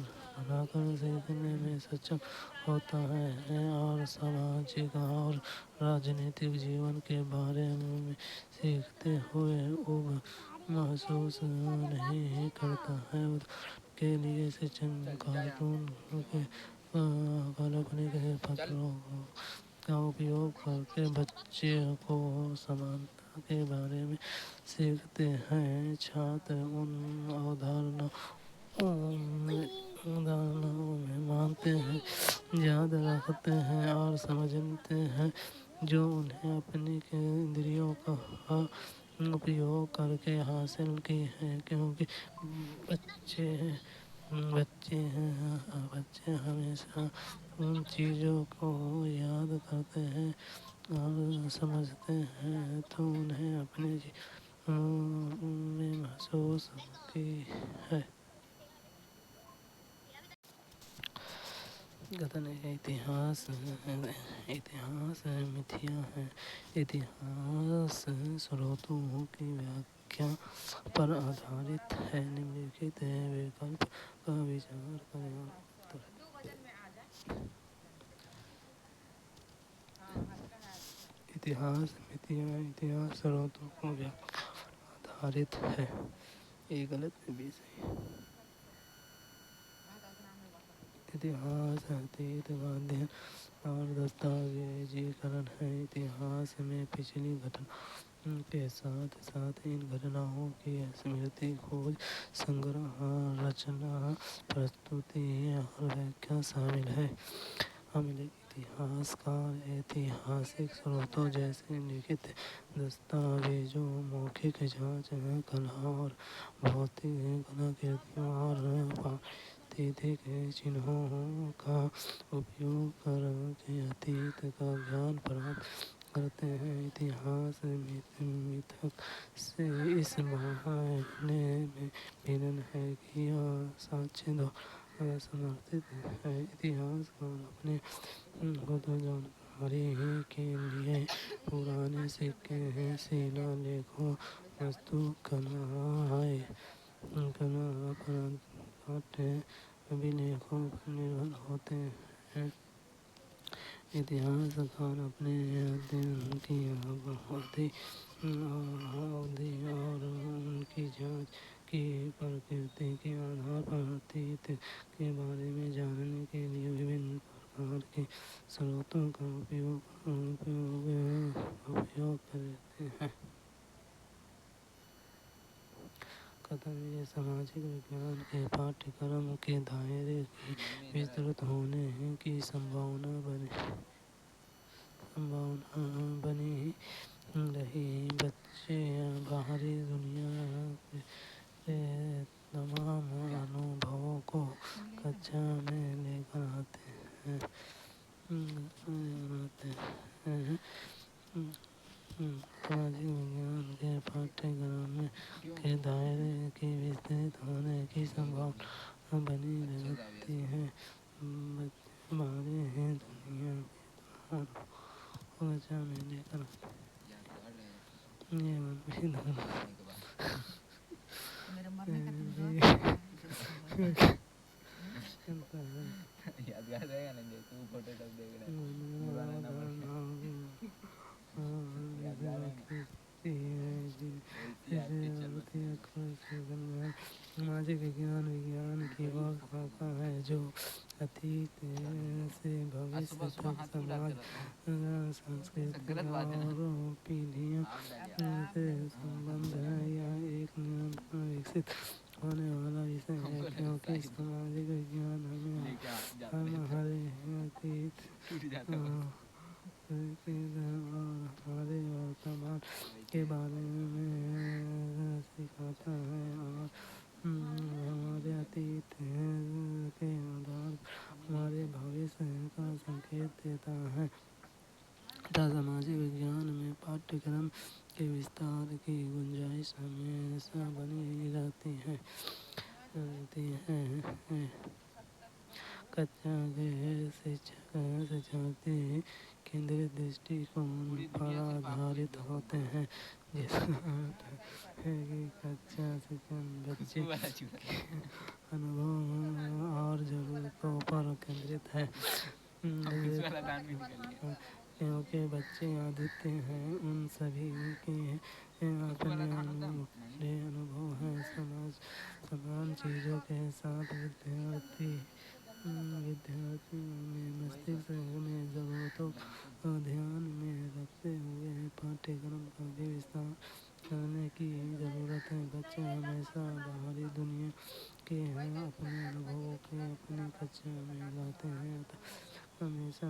सीखने में सक्षम होता है और सामाजिक और राजनीतिक जीवन के बारे में सीखते हुए ऊब महसूस नहीं करता है। उदाहरण के लिए शिक्षण कार्टून के काल्पनिक पात्रों का उपयोग करके बच्चे को समानता के बारे में सीखते हैं। छात्र उन उदाहरणों में मानते हैं, याद रखते हैं और समझते हैं जो उन्हें अपनी इंद्रियों का उपयोग करके हासिल की है, क्योंकि बच्चे हमेशा उन चीज़ों को याद करते हैं और समझते हैं तो उन्हें अपने जीवन में महसूस होती है। कथन है इतिहास मिथ्या है। इतिहास स्रोतों की व्याख्या पर आधारित है। निम्नलिखित विकल्प का विचार करें। इतिहास मिथ्या, इतिहास स्रोतों को व्याख्या पर आधारित है। ये गलत है, भी सही। इतिहास अतीत का अध्ययन और दस्तावेजीकरण है। इतिहास में पिछली घटनाओं के साथ साथ इन घटनाओं की स्मृति, खोज, संग्रह, रचना, प्रस्तुति और व्याख्या शामिल है। इतिहासकार ऐतिहासिक स्रोतों जैसे लिखित दस्तावेजों, मौखिक जांच, कला और भौतिक कलाकृतियों और पारिस्थितिक चिन्हों का उपयोग करके अतीत का ज्ञान प्राप्त करते हैं। इतिहास मिथक से इस मायने में भिन्न है कि यह साक्ष्य द्वारा समर्थित है। इतिहासकार अपने खुद जानकारी के लिए पुराने सिक्के, शिलालेखों, वास्तुकला, पाठ्य अभिलेखों पर निर्भर होते हैं। इतिहासकार अपने अध्ययन की अवधि और उनकी जांच की प्रकृति के आधार पर अतीत के बारे में जानने के लिए विभिन्न प्रकार के स्रोतों का उपयोग करते हैं। कथन ये सामाजिक विज्ञान के पाठ्यक्रम के दायरे की विस्तृत होने की संभावना बनी रही। बच्चे बाहरी दुनिया के तमाम अनुभवों को कक्षा में लेकर आते हैं। सामाजिक विज्ञान के पाठ्यक्रम के दायरे की विस्तृत होने की संभावना बनी रहती है। बच्चे बाहरी दुनिया के तमाम अनुभवों को कक्षा में लेकर आते यादगार रहेगा ना, जो तू फोटो तब देख रहा है पुराना नंबर सामाजिक विज्ञान की वह शाखा है जो अतीत से आज भविष्य सुबह सुबह तक हाथ क्यों समाज, डालते रहते हो? सांस्कृतिक गलत बात है ना। और पीढ़ियों आप डालिए। से संबंध है। यह एक निरंतर विकसित होने वाला विषय है, हमको लगा क्योंकि साहिब सामाजिक विज्ञान हमें लेके जाते रहते हमारे अतीत टूट जाता बस। और हमारे वर्तमान के बारे में सिखाता है, और हमारे अतीत के आधार पर हमारे भविष्य का संकेत देता है। तथा सामाजिक विज्ञान में पाठ्यक्रम के विस्तार की गुंजाइश हमेशा बनी रहती है। कक्षा के शिक्षार्थी केंद्रित दृष्टिकोण पर आधारित होते हैं, जिसका अर्थ है कि कक्षा शिक्षण बच्चे खुशबू वाला चूहा। के अनुभव और ज़रूरतों पर केंद्रित है। खुशबू वाला दान भी निकल गया। क्योंकि बच्चे अद्वितीय हैं, उन सभी के अपने अनुभव हैं। समान चीज़ों के साथ विद्यार्थियों में मस्तिष्क में ज़रूरतों को ध्यान में रखते हुए पाठ्यक्रम का भी विस्तार करने की ज़रूरत है। बच्चे हमेशा बाहरी दुनिया के अपने अनुभवों के अपनी कक्षा में लाते हैं, अतः हमेशा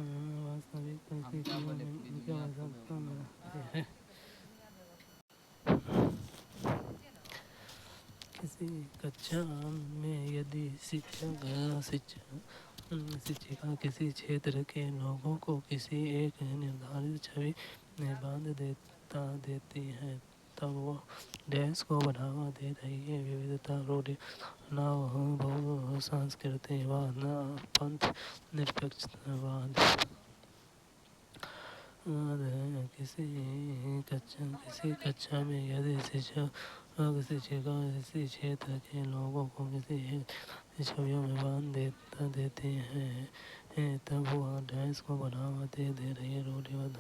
वास्तविक परिस्थितियों में उनकी आवश्यकता बढ़ाते हैं। किसी कक्षा में यदि शिक्षिका किसी क्षेत्र के लोगों को किसी एक निर्धारित छवि में बांध देती है, तब वो डैश को बढ़ावा दे रही है। विविधता, रूढ़िवाद, बहुसांस्कृतिकवाद, पंथ निरपेक्षवाद है। किसी कक्षा में यदि शिक्षिका किसी क्षेत्र के लोगों को किसी एक छवियों में बांध देते हैं, तब वह डैश को बढ़ावा दे रही है। रूढ़िवाद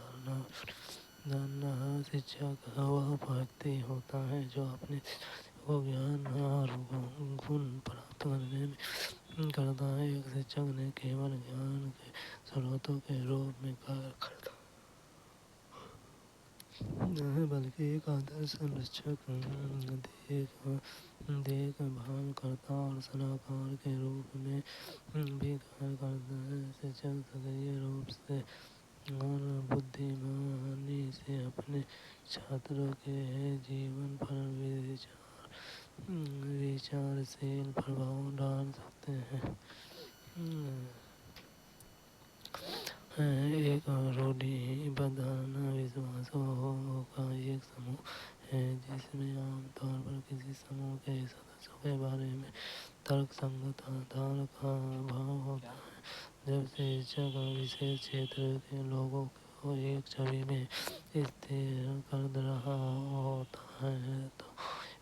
धारणा शिक्षक वह व्यक्ति होता है जो अपने को ज्ञान और गुण प्राप्त करने में करता है। एक शिक्षक न केवल ज्ञान के स्रोतों के रूप में कार्य करता है, बल्कि एक आदर्श संरक्षक, देखभालकर्ता और सलाहकार के रूप में भी कार्य करता है। शिक्षक सक्रिय रूप से और बुद्धिमानी से अपने छात्रों के जीवन पर विचारशील प्रभाव डाल सकते हैं। एक रूढ़िबद्ध धारणा विश्वासों का एक समूह है, जिसमें आमतौर पर किसी समूह के सदस्यों के बारे में तर्कसंगत आधार का अभाव होता है। जब शिक्षक विशेष क्षेत्र के लोगों को एक छवि में स्थिर कर रहा होता है, तो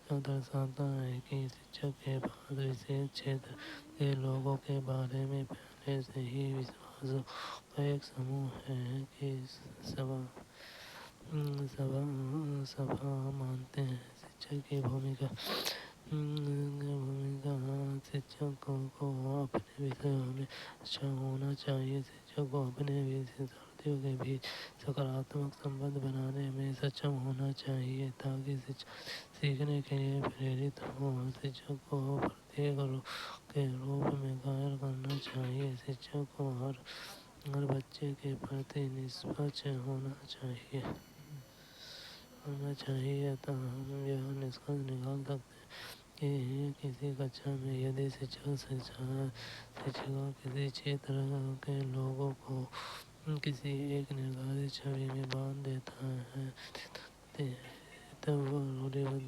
यह दर्शाता है कि शिक्षक के पास विशेष क्षेत्र के लोगों के बारे में पहले से ही विश्वासों का एक समूह है कि सभा मानते हैं। शिक्षक की भूमिका शिक्षक को अपने विषयों में अच्छा होना चाहिए। शिक्षक को अपने विद्यार्थियों के बीच सकारात्मक संबंध बनाने में सक्षम होना चाहिए, ताकि सीखने के लिए प्रेरित हो। शिक्षक को प्रत्येक के रूप में कार्य करना चाहिए। शिक्षक को हर बच्चे के प्रति निष्पक्ष होना चाहिए। अतः हम यह निष्कर्ष निकाल सकते हैं कि किसी कक्षा में यदि शिक्षिका किसी क्षेत्र के लोगों को किसी एक निर्धारित छवि में बांध देता है, तब वह रूढ़िबद्ध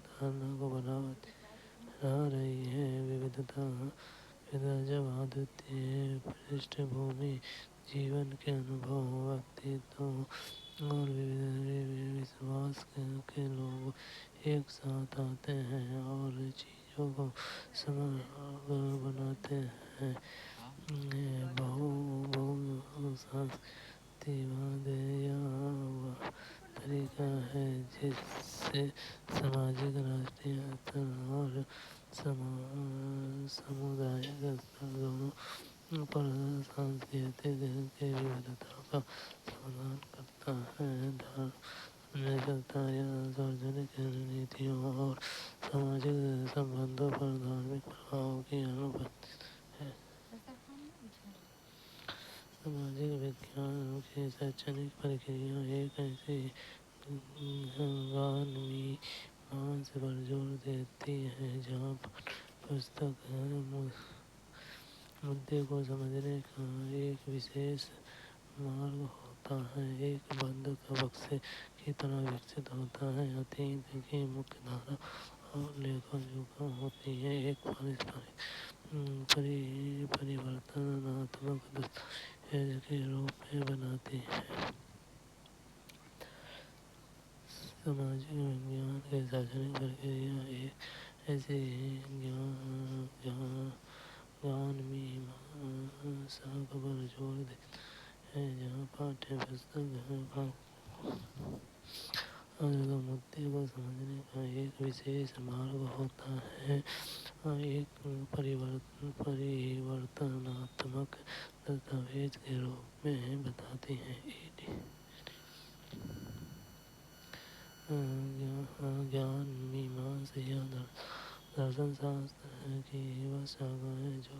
धारणा को बढ़ावा दे रही है। विविधता जब अद्वितीय पृष्ठभूमि, जीवन के अनुभव, व्यक्तित्व और विश्वास के लोग एक साथ आते हैं और चीज़ों को समग्र बनाते हैं। बहुसांस्कृतिकवाद यह वह तरीका है जिससे सामाजिक, राष्ट्रीय स्तर और सामुदायिक स्तर दोनों पर सांस्कृतिक के विविधता का समाधान करता है। धार्मिकता या सार्वजनिक नीतियों और सामाजिक संबंधों पर धार्मिक प्रभाव की अनुपस्थिति है। सामाजिक विज्ञान की शैक्षणिक प्रक्रिया एक ऐसी ज्ञान मीमांसा पर जोर देती है जहाँ पुस्तक मुद्दे को समझने का एक विशेष मार्ग होता है, एक बंद बक्से की तरह विकसित होता है। अतीत की मुख्य धारा और लेखा जोखा होती है, एक पारस्परिक परिवर्तनात्मक दस्तावेज के रूप में बनाती है। सामाजिक विज्ञान की शैक्षणिक प्रक्रिया एक ऐसी ज्ञान मीमांसा पर जोर देती है जहाँ पाठ्य पुस्तक मुद्दे को समझने का एक विशेष मार्ग होता है, एक परिवर्तनात्मक दस्तावेज के रूप में बताती है। ज्ञान मीमांसा या दर्शन शास्त्र की वह शाखा है जो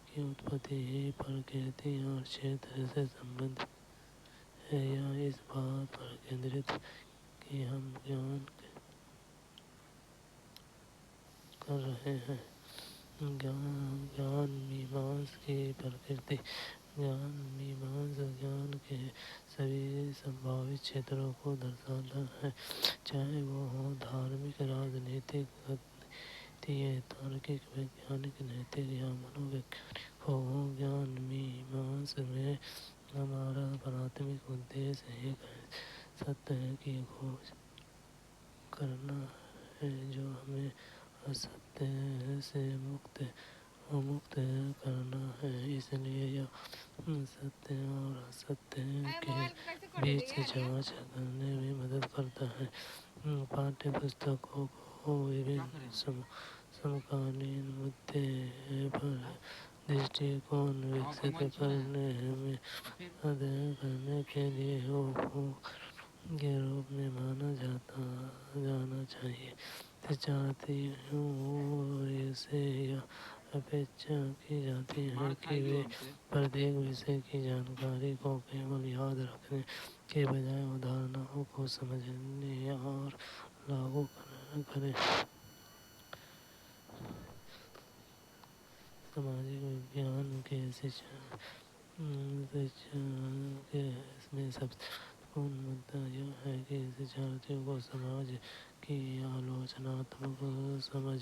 की उत्पत्ति, प्रकृति और क्षेत्र से संबंधित है। यह इस बात पर केंद्रित कि हम ज्ञान कर रहे हैं। ज्ञान मीमांसा की प्रकृति। ज्ञान मीमांसा ज्ञान के सभी संभावित क्षेत्रों को दर्शाता है, चाहे वो हो धार्मिक, राजनीतिक, गणितीय, तार्किक, वैज्ञानिक, नैतिक या मनोवैज्ञानिक हो। ज्ञान मीमांसा में हमारा प्राथमिक उद्देश्य एक सत्य की खोज करना है जो हमें असत्य से मुक्त करना है। इसलिए यह सत्य और असत्य के बीच जांच करने में मदद करता है। पाठ्य पुस्तकों को विभिन्न समकालीन मुद्दे पर दृष्टिकोण विकसित करने में अध्ययन करने के लिए उपकरण के रूप में माना जाना चाहिए। शिक्षार्थियों से यह अपेक्षा की जाती है कि वे प्रत्येक विषय की जानकारी को केवल याद रखने के बजाय अवधारणाओं को समझने और लागू करें। सामाजिक विज्ञान के शिक्षा में सबसे महत्वपूर्ण मुद्दा यह है कि शिक्षार्थियों को समाज की आलोचनात्मक समझ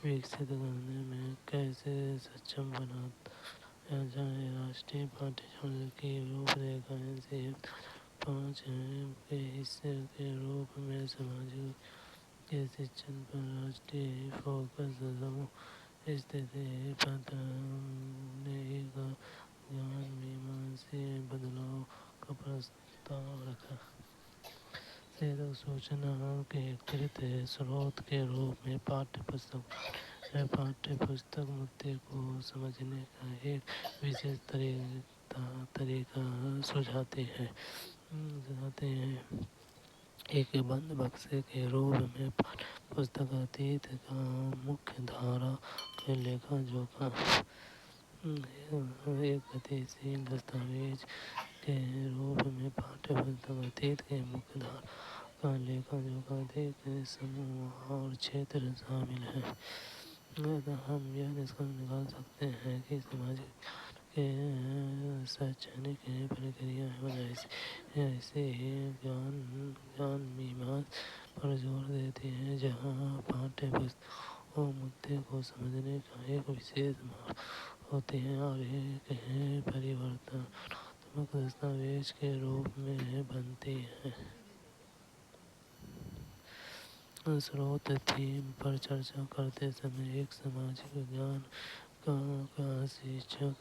विकसित करने में कैसे सक्षम बनाया जाए। राष्ट्रीय पाठ्यक्रम की रूपरेखा CF 5 के हिस्से के रूप में सामाजिक के शिक्षण पर राष्ट्रीय फोकस समूह स्थिति पत्र ने एक ज्ञान मीमांसीय बदलाव का प्रस्ताव रखा। सूचना के एकत्रित स्रोत के रूप में पाठ्य पुस्तक मुद्दे को समझने का एक विशेष तरीका सुझाते हैं। एक बंद बक्से के रूप में पाठ्य पुस्तक अतीत का मुख्य धारा के लेखा जोखा एक गतिशील दस्तावेज के रूप में पाठ्य पुस्तक अतीत के मुख्य धारा का लेखा जोखा अधिक समूह और क्षेत्र शामिल है। हम यह निष्कर्ष निकाल सकते हैं कि सामाजिक के शैक्षणिक प्रक्रिया ऐसे ही ज्ञान मीमांसा पर जोर देती है जहाँ पाठ्य पुस्तकों मुद्दे को समझने का एक विशेष मार्ग होती है और एक परिवर्तनात्मक दस्तावेज के रूप में बनती है। स्रोत थीम पर चर्चा करते समय एक सामाजिक विज्ञान का शिक्षक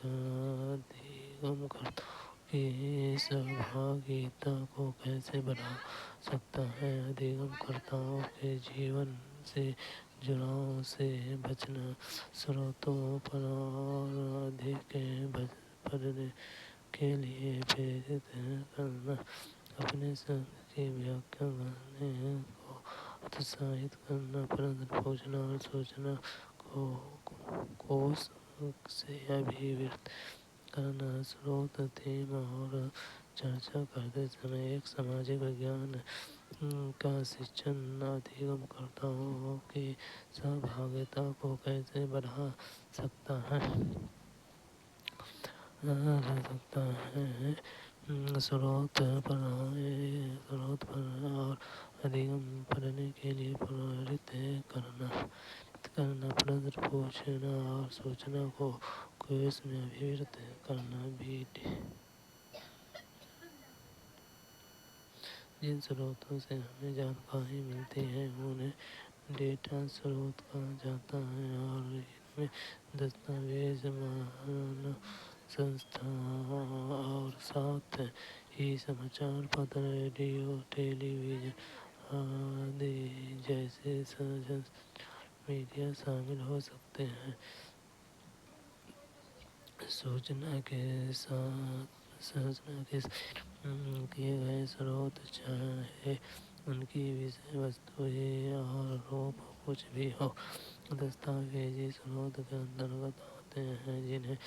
अधिगमकर्ताओं की सहभागिता को कैसे बढ़ा सकता है। अधिगमकर्ताओं के जीवन से जुड़ाव से बचना, स्रोतों पर और अधिक पढ़ने के लिए प्रेरित करना, अपने शब्द की व्याख्या करने को उत्साहित करना, प्रश्न पूछना और सोचना को कोश से अभिव्यक्त करना। स्रोत, थीम और चर्चा करते समय एक सामाजिक विज्ञान का शिक्षण अधिगमकर्ताओं की सहभागिता को कैसे बढ़ा सकता है। स्रोत पर और अधिगम पढ़ने के लिए प्रेरित करना, प्रश्न पूछना और सोचना को क्विज़ में अभिव्यक्त करना। जिन स्रोतों से हमें जानकारी मिलती है उन्हें डेटा स्रोत कहा जाता है और इनमें दस्तावेज, मानव संस्था और साथ ही समाचार पत्र, रेडियो, टेलीविज़न आदि जैसे सोशल मीडिया शामिल हो सकते हैं। सूचना के किए गए स्रोत, चाहे उनकी विषय वस्तु ही और रूप कुछ भी हो, दस्तावेजी स्रोत के अंतर्गत आते हैं, जिन्हें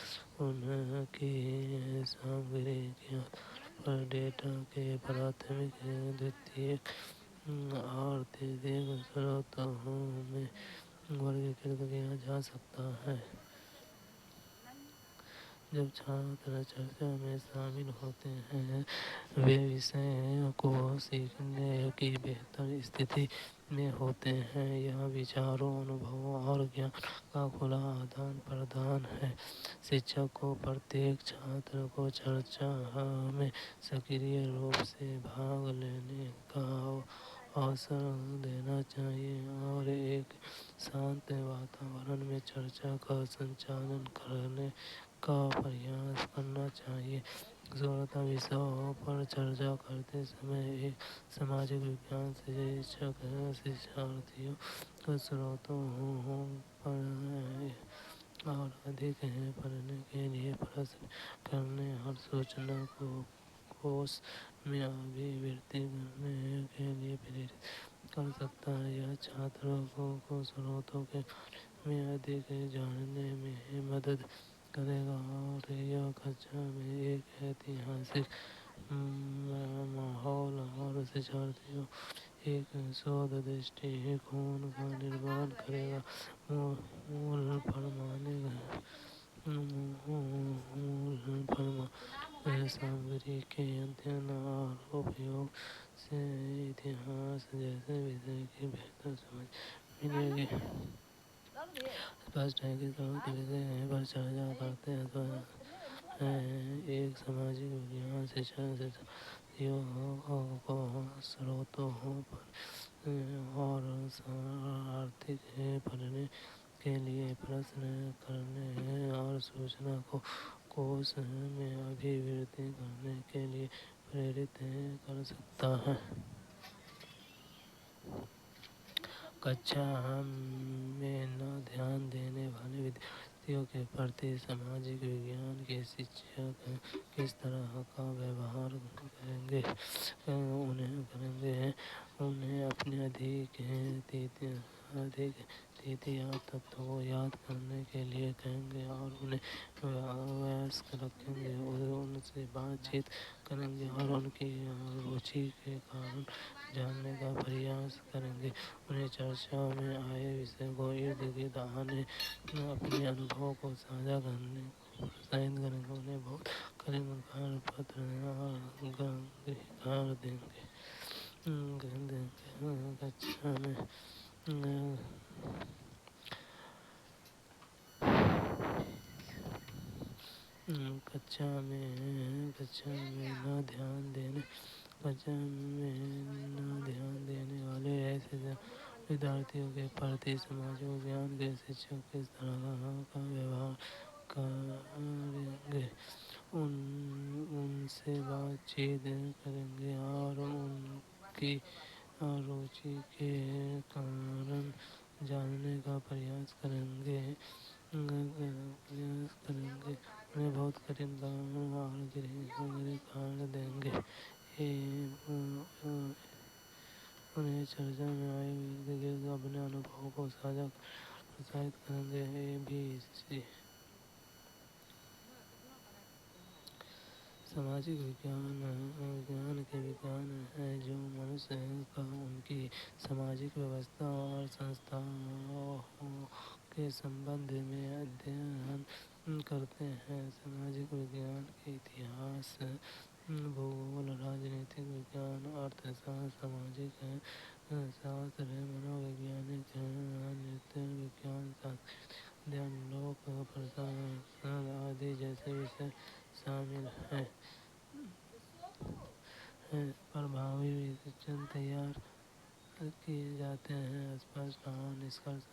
उनकी सामग्री के आधार पर डेटा के प्राथमिक, द्वितीयक और तृतीयक स्रोतों में वर्गीकृत किया जा सकता है। जब छात्र चर्चा में शामिल होते हैं, वे विषय को सीखने की बेहतर स्थिति में होते हैं। यह विचारों, अनुभवों और ज्ञान का खुला आदान प्रदान है। शिक्षक को प्रत्येक छात्र को चर्चा में सक्रिय रूप से भाग लेने का अवसर देना चाहिए और एक शांत वातावरण में चर्चा का संचालन करने का प्रयास करना चाहिए। शुरुआती विषयों पर चर्चा करते समय एक सामाजिक विज्ञान शिक्षक शिक्षार्थियों को स्रोतों पर और अधिक पढ़ने के लिए प्रश्न करने और सूचना को कोश में अभिव्यक्ति करने के लिए प्रेरित कर सकता है। यह छात्रों को स्रोतों के बारे में अधिक जानने में मदद करेगा और यह कक्षा में एक ऐतिहासिक माहौल और शिक्षार्थियों एक शोध दृष्टिकोण का निर्माण करेगा। मूल पैमाने सामग्री के अध्ययन और उपयोग से इतिहास जैसे विषय की बेहतर समझ मिलेगी। स्पष्ट है कि स्रोत विषय पर चर्चा करते हैं एक सामाजिक विज्ञान शिक्षक शिक्षार्थियों को स्रोतों पर और आर्थिक पढ़ने के लिए प्रश्न करने और सूचना को कोश में अभिव्यक्त करने के लिए प्रेरित कर सकता है। कक्षा में न ध्यान देने वाले विद्यार्थियों के प्रति सामाजिक विज्ञान के शिक्षक किस तरह का व्यवहार करेंगे। उन्हें अपने अधिक तृतीय तत्वों को याद करने के लिए कहेंगे और उन्हें वयस्क रखेंगे। उनसे बातचीत करेंगे और उनकी रुचि के कारण जानने का प्रयास करेंगे। उन्हें चर्चा में आए विषय को इर्द गिर्द आने अपने अनुभव को साझा करने को प्रोत्साहित करेंगे। उन्हें बहुत करीब कार्य पत्र और गृह देंगे। कक्षा में न ध्यान देने वाले ऐसे विद्यार्थियों के प्रति सामाजिक विज्ञान के शिक्षक किस तरह का व्यवहार करेंगे। उनसे बातचीत करेंगे और उनकी रुचि के कारण जानने का प्रयास करेंगे। उन्हें बहुत कठिन काम और गहरे कारण देंगे। उन्हें चर्चा में आए व्यक्ति अपने अनुभवों को साझा प्रोत्साहित करेंगे। ABC सामाजिक विज्ञान के विज्ञान है जो मनुष्य का उनकी सामाजिक व्यवस्था और संस्थाओं के संबंध में अध्ययन करते हैं। सामाजिक विज्ञान के इतिहास, भूगोल, राजनीतिक विज्ञान, अर्थशास्त्र, सामाजिक शास्त्र, मनोवैज्ञानिक, नृत्य विज्ञान, सांस्कृतिक अध्ययन, लोक प्रशासन आदि जैसे विषय शामिल हैं। प्रभावी विश्लेषण तैयार किए जाते हैं। स्पष्ट और निष्कर्ष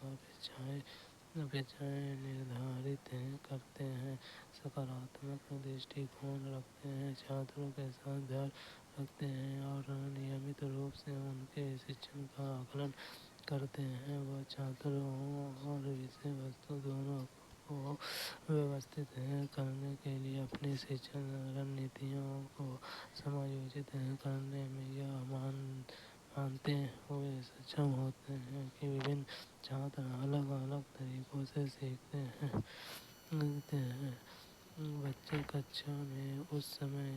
अपेक्षाएं निर्धारित करते हैं। सकारात्मक दृष्टिकोण रखते हैं। छात्रों के साथ धैर्य रखते हैं और नियमित रूप से उनके शिक्षण का आकलन करते हैं। वह छात्रों और विषय वस्तु दोनों को व्यवस्थित करने के लिए अपनी शिक्षण रणनीतियों को समायोजित करने में यह मानते हुए सक्षम होते हैं कि विभिन्न छात्र अलग अलग तरीकों से सीखते हैं। बच्चे कक्षा में उस समय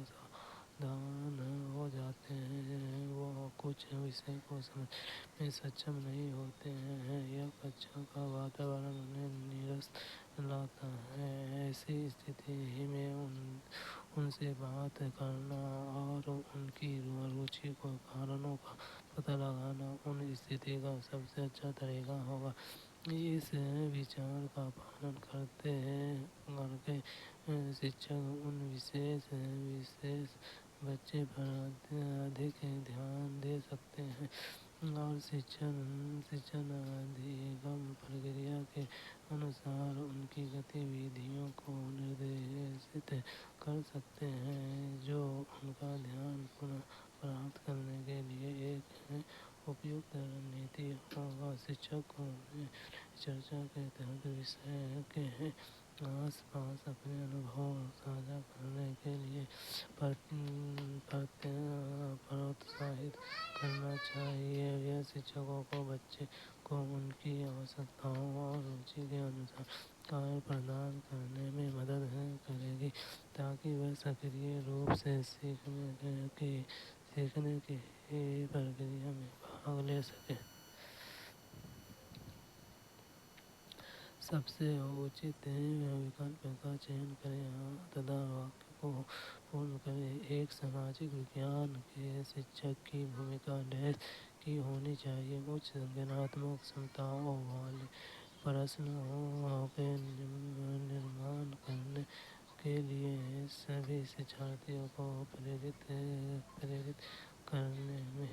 सावधान हो जाते हैं वो कुछ विषय को समझ में सक्षम नहीं होते हैं। यह कक्षा का वातावरण उन्हें नीरस लाता है। ऐसी स्थिति में उनसे बात करना और उनकी रुचि को कारणों का पता लगाना उन स्थिति का सबसे अच्छा तरीका होगा। इस विचार का पालन करके शिक्षक उन विशेष बच्चे पर अधिक ध्यान दे सकते हैं और शिक्षण अधिगम प्रक्रिया के अनुसार उनकी गतिविधियों को निर्देशित कर सकते हैं जो उनका ध्यान प्राप्त करने के लिए एक उपयुक्त रणनीति होगा। शिक्षक को चर्चा के तहत विषय के आसपास अपने अनुभव साझा करने के लिए प्रोत्साहित करना चाहिए। यह शिक्षकों को बच्चे को उनकी आवश्यकताओं और रुचि के अनुसार कार्य प्रदान करने में मदद करेगी ताकि वह सक्रिय रूप से सीखने की प्रक्रिया में भाग ले सके। सबसे उचित विकल्प का चयन करें तथा वाक्य को पूर्ण करें। एक सामाजिक विज्ञान के शिक्षक की भूमिका डैश की होनी चाहिए। उच्च संज्ञानात्मक क्षमताओं वाले प्रश्नों के निर्माण करने के लिए सभी शिक्षार्थियों को प्रेरित करने में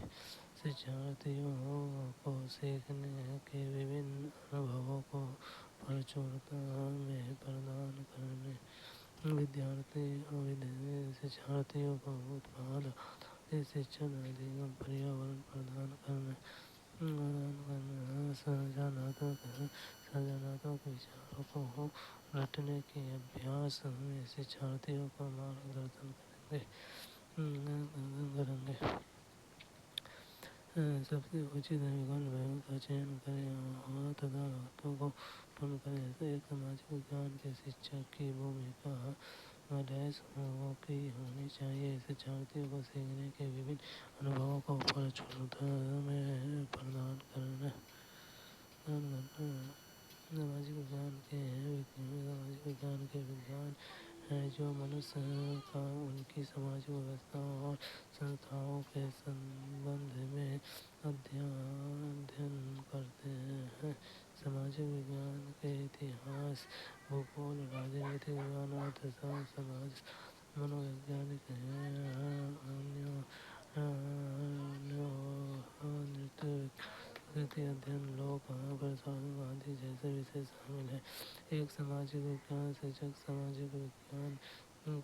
शिक्षार्थियों को सीखने के विभिन्न अनुभवों को प्रचुरता में प्रदान करने, शिक्षार्थियों को उत्पाद आधारित शिक्षण अधिगम पर्यावरण प्रदान करना, सृजनात्मक विचारों को रटने के अभ्यास में शिक्षार्थियों का मार्गदर्शन करेंगे। सबसे उचित विकल्प का चयन करें तथा वाक्यों को पूर्ण करें। एक सामाजिक विज्ञान के शिक्षक की भूमिका डैश की होनी चाहिए। शिक्षार्थियों को सीखने के विभिन्न अनुभवों को प्रचुरता में प्रदान करना। सामाजिक विज्ञान के विज्ञान है जो मनुष्य का उनकी सामाजिक व्यवस्था और संस्थाओं के संबंध में अध्ययन करते हैं। सामाजिक विज्ञान के इतिहास, भूगोल, राजनीतिक विज्ञान, अर्थशास्त्र, समाज मनोवैज्ञानिक नृत्य अध्ययन, लोक प्रशासन आदि जैसे विषय शामिल हैं। एक सामाजिक विज्ञान शिक्षक सामाजिक विज्ञान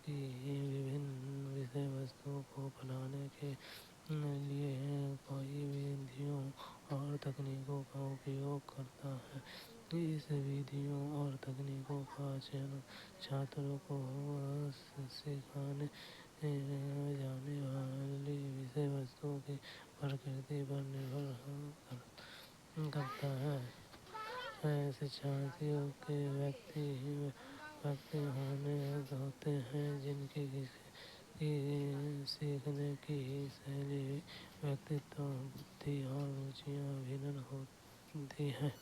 की विभिन्न विषय वस्तुओं को पढ़ाने के लिए कोई विधियों और तकनीकों का उपयोग करता है। इस विधियों और तकनीकों का चयन छात्रों को सिखाने जाने वाली विषय वस्तु की प्रकृति पर निर्भर करता है। शिक्षार्थियों के व्यक्ति होते हैं जिनकी सीखने की शैली, व्यक्तित्व, बुद्धि और रुचियाँ भिन्न होती हैं।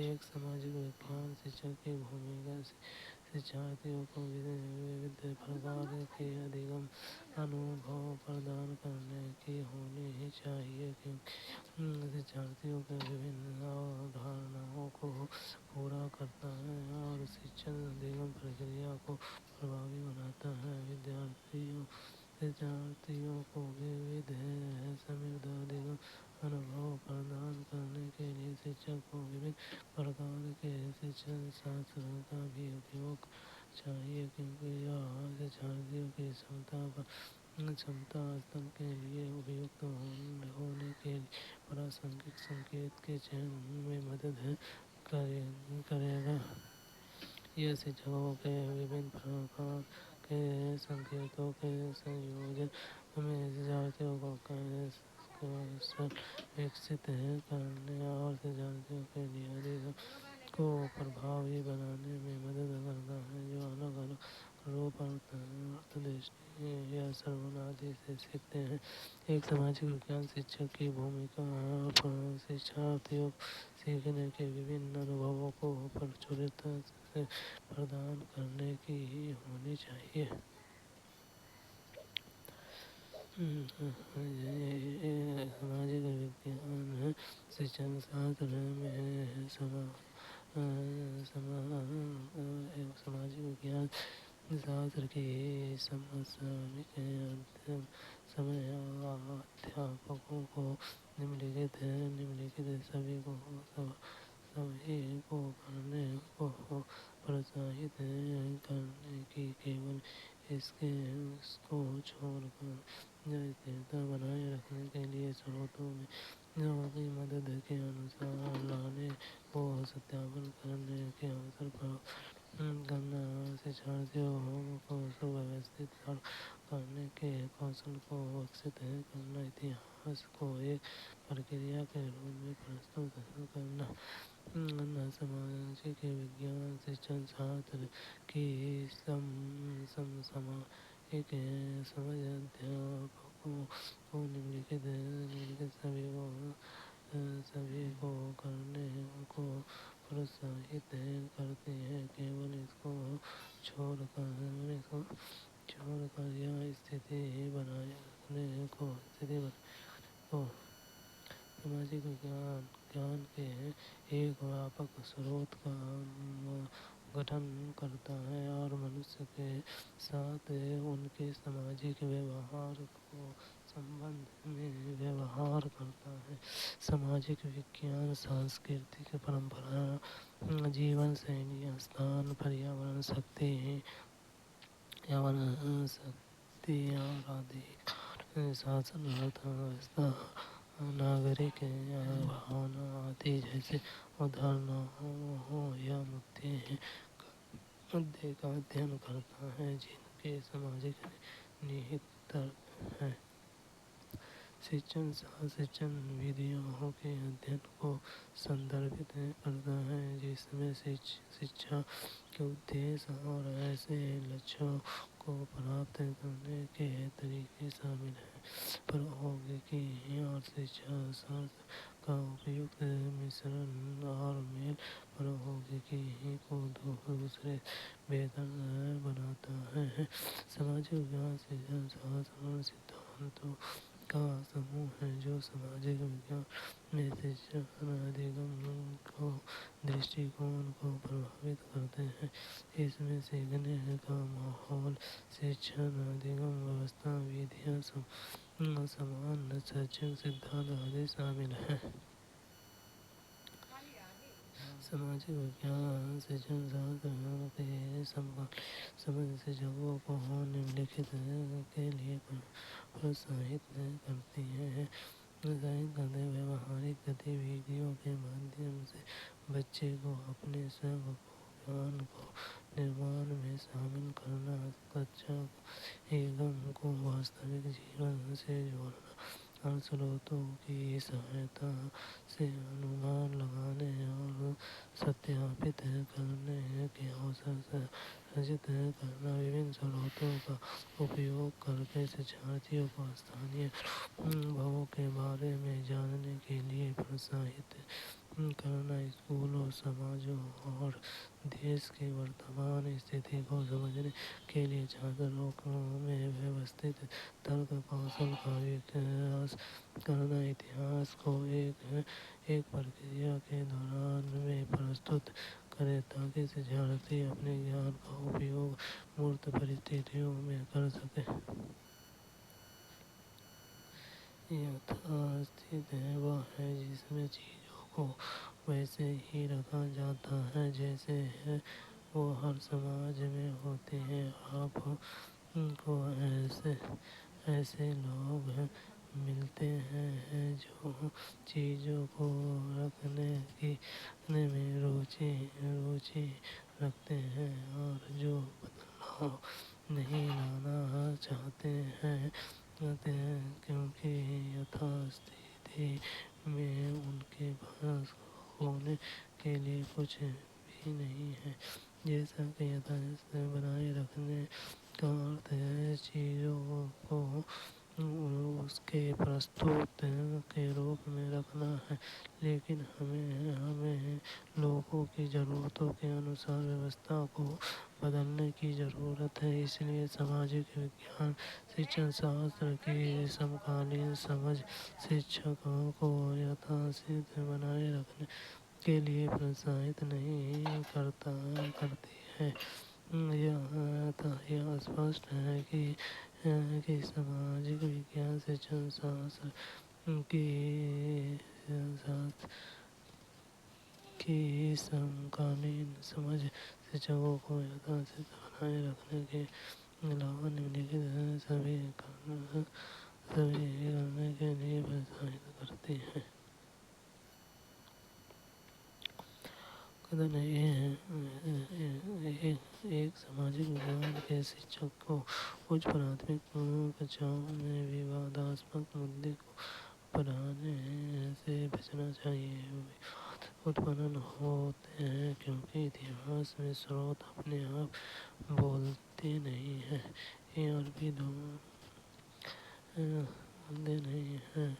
एक सामाजिक विज्ञान शिक्षक की भूमिका शिक्षार्थियों को विविध प्रकार के अधिगम अनुभव प्रदान करने की होनी ही चाहिए, क्योंकि शिक्षार्थियों के विभिन्न अवधारणाओं को पूरा करता है और शिक्षण अधिगम प्रक्रिया को प्रभावी बनाता है। शिक्षार्थियों को विविध समृद्ध अधिगम अनुभव प्रदान करने के लिए शिक्षक को विभिन्न प्रकार के शिक्षण शास्त्र का भी उपयोग चाहिए, क्योंकि यह शिक्षार्थियों की क्षमता स्तर के लिए उपयुक्त होने के लिए प्रासंगिक संकेत के चयन में मदद करेगा। यह शिक्षकों के विभिन्न प्रकार के संकेतों के संयोजन में शिक्षार्थियों को कौशल विकसित करने और शिक्षार्थियों के लिए अधिगम को प्रभावी बनाने में मदद करता है, जो अलग अलग रूप, अर्थ, दृष्टि या श्रवण आदि से सीखते हैं। एक सामाजिक विज्ञान शिक्षक की भूमिका शिक्षार्थियों को सीखने के विभिन्न अनुभवों को प्रचुरता से प्रदान करने की ही होनी चाहिए। सामाजिक विज्ञान शिक्षण शास्त्र में सामाजिक विज्ञान शास्त्र की समसामयिक अध्ययन समय अध्यापकों को निम्नलिखित सभी को करने को प्रोत्साहित करने की, केवल इसको छोड़कर स्थिरता बनाए रखने के लिए स्रोतों में की मदद के अनुसार लाने को सत्यापन करने के अवसर पर करना, शिक्षार्थियों को सुव्यवस्थित करने के कौशल को विकसित करना, इतिहास को एक प्रक्रिया के रूप में प्रस्तुत करना। सामाजिक विज्ञान शिक्षण शास्त्र की समसामयिक समझ अध्यापकों को निम्नलिखित सभी को करने को प्रोत्साहित करती है, केवल इसको छोड़कर यह स्थिति बनाए रखने को सामाजिक ज्ञान के एक व्यापक स्रोत का गठन करता है और मनुष्य के साथ उनके सामाजिक व्यवहार को संबंध में व्यवहार करता है। सामाजिक विज्ञान सांस्कृतिक परंपरा, जीवन शैली, स्थान, पर्यावरण, शक्ति और अधिकार, शासन, अर्थव्यवस्था, नागरिक भावना आदि जैसे अवधारणाओं या मुद्दे का अध्ययन करता है, जिनके सामाजिक निहित तर्क हैं। शिक्षण शास्त्र शिक्षण विधियों के अध्ययन को संदर्भित करता है, जिसमें शिक्षा के उद्देश्य और ऐसे लक्ष्यों को प्राप्त करने के तरीके शामिल हैं। प्रौद्योगिकी और शिक्षा शास्त्र का उपयुक्त मिश्रण और मेल प्रौद्योगिकी को दूसरे बेहतर बनाता है। सामाजिक विज्ञान शिक्षण शास्त्र उन सिद्धांतों का समूह है जो सामाजिक विज्ञान में शिक्षण अधिगम दृष्टिकोण को प्रभावित करते हैं। इसमें सीखने का माहौल, शिक्षण अधिगम व्यवस्था, विधियाँ, समान शैक्षिक सिद्धांत आदि शामिल हैं। सामाजिक विज्ञान शिक्षण शास्त्र के समझ शिक्षकों को निम्नलिखित के लिए प्रोत्साहित करती है। प्रोत्साहित करते व्यवहारिक गतिविधियों के माध्यम से बच्चे को अपने स्वयं को ज्ञान को निर्माण में शामिल करना, कक्षा एवं को वास्तविक जीवन से जोड़ना और स्रोतों की सहायता से अनुमान लगाने और सत्यापित करने के अवसर सृजित करना, विभिन्न स्रोतों का उपयोग करके शिक्षार्थियों को स्थानीय अनुभवों के बारे में जानने के लिए प्रोत्साहित करना, स्कूलों, समाजों और देश की वर्तमान स्थिति को समझने के लिए छात्रों में व्यवस्थित तर्क कौशल का विकास करना, इतिहास को एक प्रक्रिया के दौरान में प्रस्तुत करें ताकि शिक्षार्थी अपने ज्ञान का उपयोग मूर्त परिस्थितियों में कर सके। यथास्थिति वह है जिसमें चीजों को वैसे ही रखा जाता है जैसे वो हर समाज में होते हैं। आपको ऐसे लोग मिलते हैं जो चीजों को रखने में रुचि रखते हैं और जो बदलाव नहीं लाना चाहते हैं क्योंकि यथास्थिति में उनके पास खोने के लिए कुछ भी नहीं है। जैसा कि यथास्थिति बनाए रखने का अर्थ है चीजों को उसके प्रस्तुत के रूप में रखना है, लेकिन हमें लोगों की जरूरतों के अनुसार व्यवस्था को बदलने की जरूरत है। इसलिए सामाजिक विज्ञान शिक्षण शास्त्र की समकालीन समझ शिक्षकों को यथास्थिति बनाए रखने के लिए प्रोत्साहित नहीं करती है। यह स्पष्ट है कि सामाजिक विज्ञान शिक्षण शास्त्र की समकालीन समझ शिक्षकों को यथास्थिति बनाए रखने के अलावा निम्नलिखित सभी करने के लिए प्रोत्साहित करती है। कथन एक सामाजिक विज्ञान के शिक्षक को उच्च प्राथमिक कक्षाओं में विवादास्पद मुद्दे को पढ़ाने से बचना चाहिए। विवाद उत्पन्न होते हैं क्योंकि इतिहास में स्रोत अपने आप बोलते नहीं हैं। ए और बी दोनों बोलते नहीं हैं।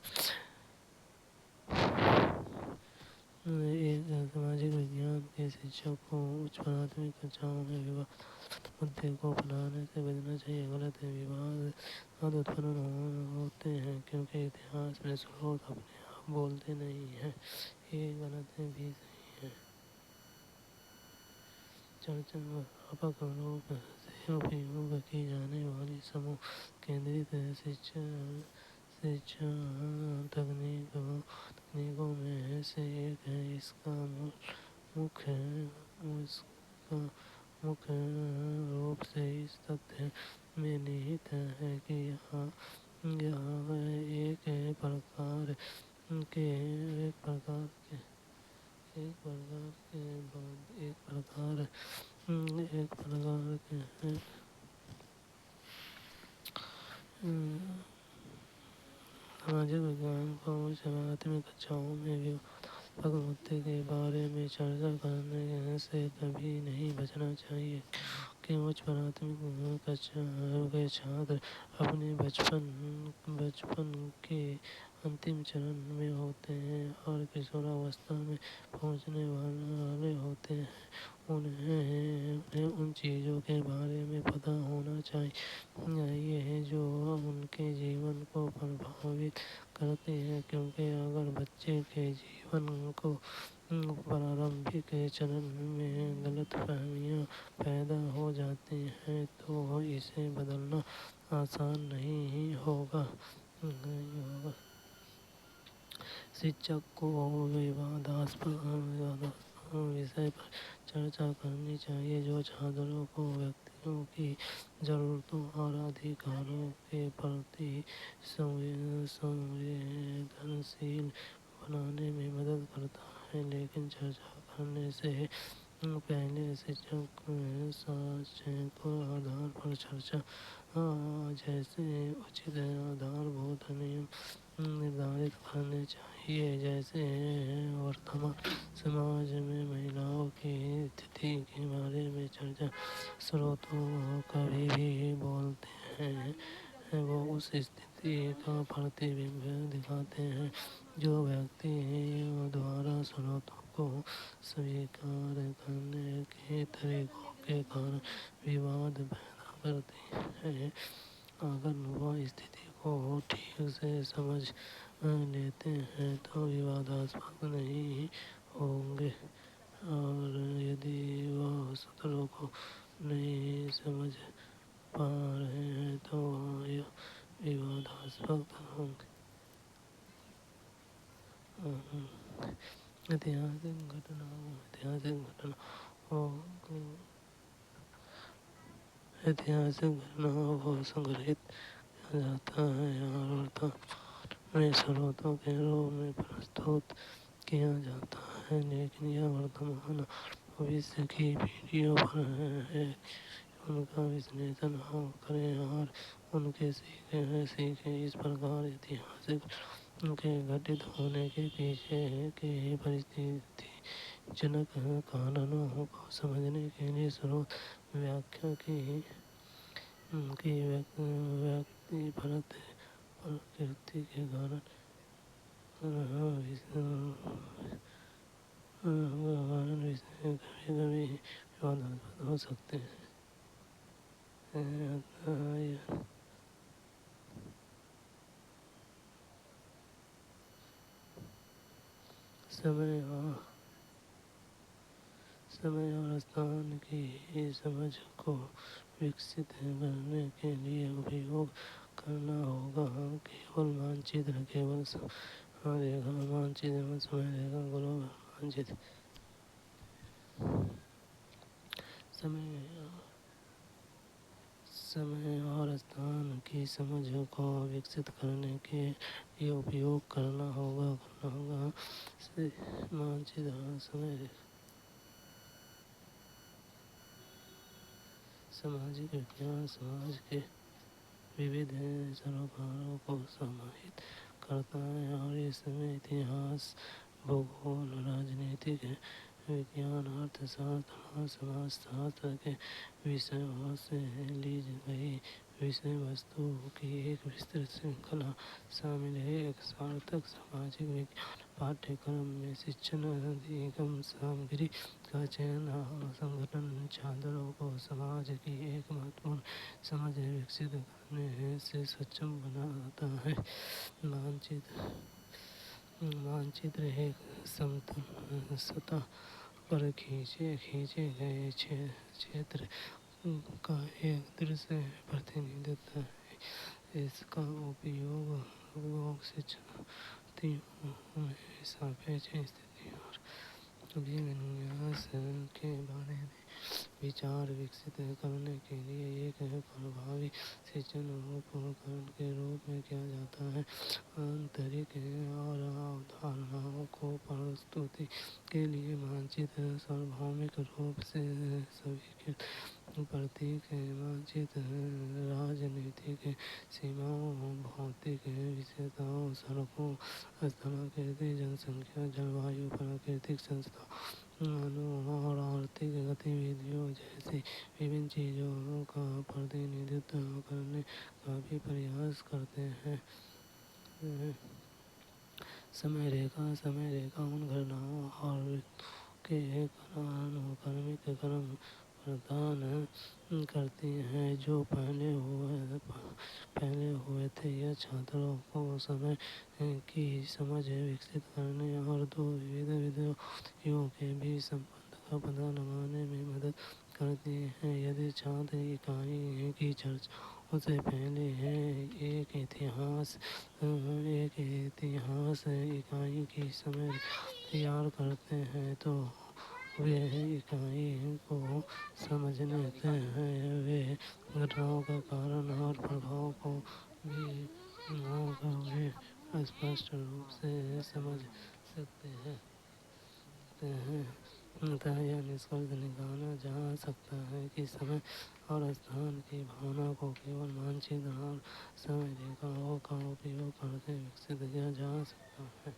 एक सामाजिक विज्ञान के शिक्षक को उच्च प्राथमिक कक्षाओं में विवादास्पद मुद्दे को पढ़ाने से बचना चाहिए। गलत है। विवाद उत्पन्न होते हैं क्योंकि इतिहास में स्रोत अपने आप बोलते नहीं हैं। ये गलत है भी सही है। चर्चा व्यापक रूप से उपयोग की जाने वाली समूह केंद्रित शिक्षा तकनीकों में से एक है। इसका मुख्य रूप से इस तथ्य में निहित है कि यह एक प्रकार के सामाजिक विज्ञान को उच्च प्राथमिक कक्षाओं में विवादास्पद मुद्दे के बारे में चर्चा करने से कभी नहीं बचना चाहिए क्योंकि उच्च प्राथमिक कक्षा के छात्र अपने बचपन के अंतिम चरण में होते हैं और किशोरावस्था में पहुंचने वाले होते हैं। उन्हें उन चीज़ों के बारे में पता होना चाहिए जो उनके जीवन को प्रभावित करती हैं, क्योंकि अगर बच्चे के जीवन को प्रारंभिक चरण में गलतफहमियां पैदा हो जाती हैं तो इसे बदलना आसान नहीं होगा। शिक्षक को विवादास्पद विषय पर चर्चा करनी चाहिए जो छात्रों को व्यक्तियों की ज़रूरतों और अधिकारों के प्रति संवेदनशील बनाने में मदद करता है। लेकिन चर्चा करने से पहले शिक्षक साक्ष्य के आधार पर चर्चा जैसे उचित आधारभूत नियम निर्धारित करने चाहिए। जैसे वर्तमान समाज में महिलाओं की स्थिति के बारे में चर्चा स्रोतों कभी भी बोलते हैं वो उस स्थिति का प्रतिबिंब दिखाते हैं जो व्यक्तियों द्वारा स्रोतों को स्वीकार करने के तरीकों के कारण विवाद पैदा करती है। अगर वह स्थिति को ठीक से समझ लेते हैं तो विवादास्पद नहीं होंगे, और यदि वह सूत्रों को नहीं समझ पा रहे हैं तो यह विवादास्पद होंगे। ऐतिहासिक घटनाओं को संग्रहित किया जाता है और वर्तमान में स्रोतों के रूप में प्रस्तुत किया जाता है, लेकिन यह वर्तमान और भविष्य की पीढ़ियों पर है उनका विश्लेषण करें और उनके सीखें। इस प्रकार ऐतिहासिक के घटित होने के पीछे के परिस्थितिजनक कारणों को समझने के लिए स्रोत व्याख्या की व्यक्तिपरक प्रकृति के कारण विषय कभी-कभी विवादास्पद हो सकते हैं। समय और स्थान की समझ को विकसित करने के लिए उपयोग करना होगा। केवल मानचित्र, केवल समय रेखा मानचित्र, समय रेखा ग्लोबल मानचित्र। समय और स्थान की समझ को विकसित करने के लिए उपयोग करना होगा। मानचित्र और समय रेखा। सामाजिक विज्ञान समाज के विविध सरोकारों को समाहित करता है और इसमें इतिहास, भूगोल, राजनीतिक विज्ञान, अर्थशास्त्र और समाजशास्त्र के विषयों से ली गई विषय वस्तु की एक विस्तृत श्रृंखला शामिल है। एक सार्थक सामाजिक विज्ञान पाठ्यक्रम में शिक्षण अधिगम सामग्री का चयन और संगठन छात्रों को समाज की एक महत्वपूर्ण समझ विकसित करने से सक्षम बनाता है। मानचित्र एक समतल सतह पर खींचे गए क्षेत्र का एक दृश्य प्रतिनिधित्व है। इसका उपयोग शिक्षार्थियों में सापेक्ष स्थिति और अभिविन्यास के बारे में विचार विकसित करने के लिए एक प्रभावी शिक्षण उपकरण के रूप में किया जाता है। आंतरिक और अवधारणाओं को प्रस्तुति के लिए मानचित्र सार्वभौमिक रूप से स्वीकृत प्रतीक मानचित्र राजनीतिक सीमाओं, भौतिक विशेषताओं, सड़कों, स्थलाकृति, जनसंख्या, जलवायु, प्राकृतिक संसाधनों और आर्थिक गतिविधियों जैसी विभिन्न चीजों का प्रतिनिधित्व करने का भी प्रयास करते हैं। समय रेखा उन घटनाओं और वस्तुओं के कालानुक्रमिक क्रम प्रदान करती है जो पहले हुए थे। यह छात्रों को समय की समझ विकसित करने और दो विविध विधियों के बीच संबंध का पता लगाने में मदद करती है। यदि छात्र इकाई की चर्चाओं से पहले एक इतिहास इकाई की समझ तैयार करते हैं तो वे इकाई को समझते हैं, वे घटनाओं का कारण और प्रभाव को भी स्पष्ट रूप से समझ सकते हैं। अतः यह निष्कर्ष निकाला जा सकता है कि समय और स्थान की भावना को केवल मानचित्र और समय रेखाओं का उपयोग करके विकसित किया जा सकता है।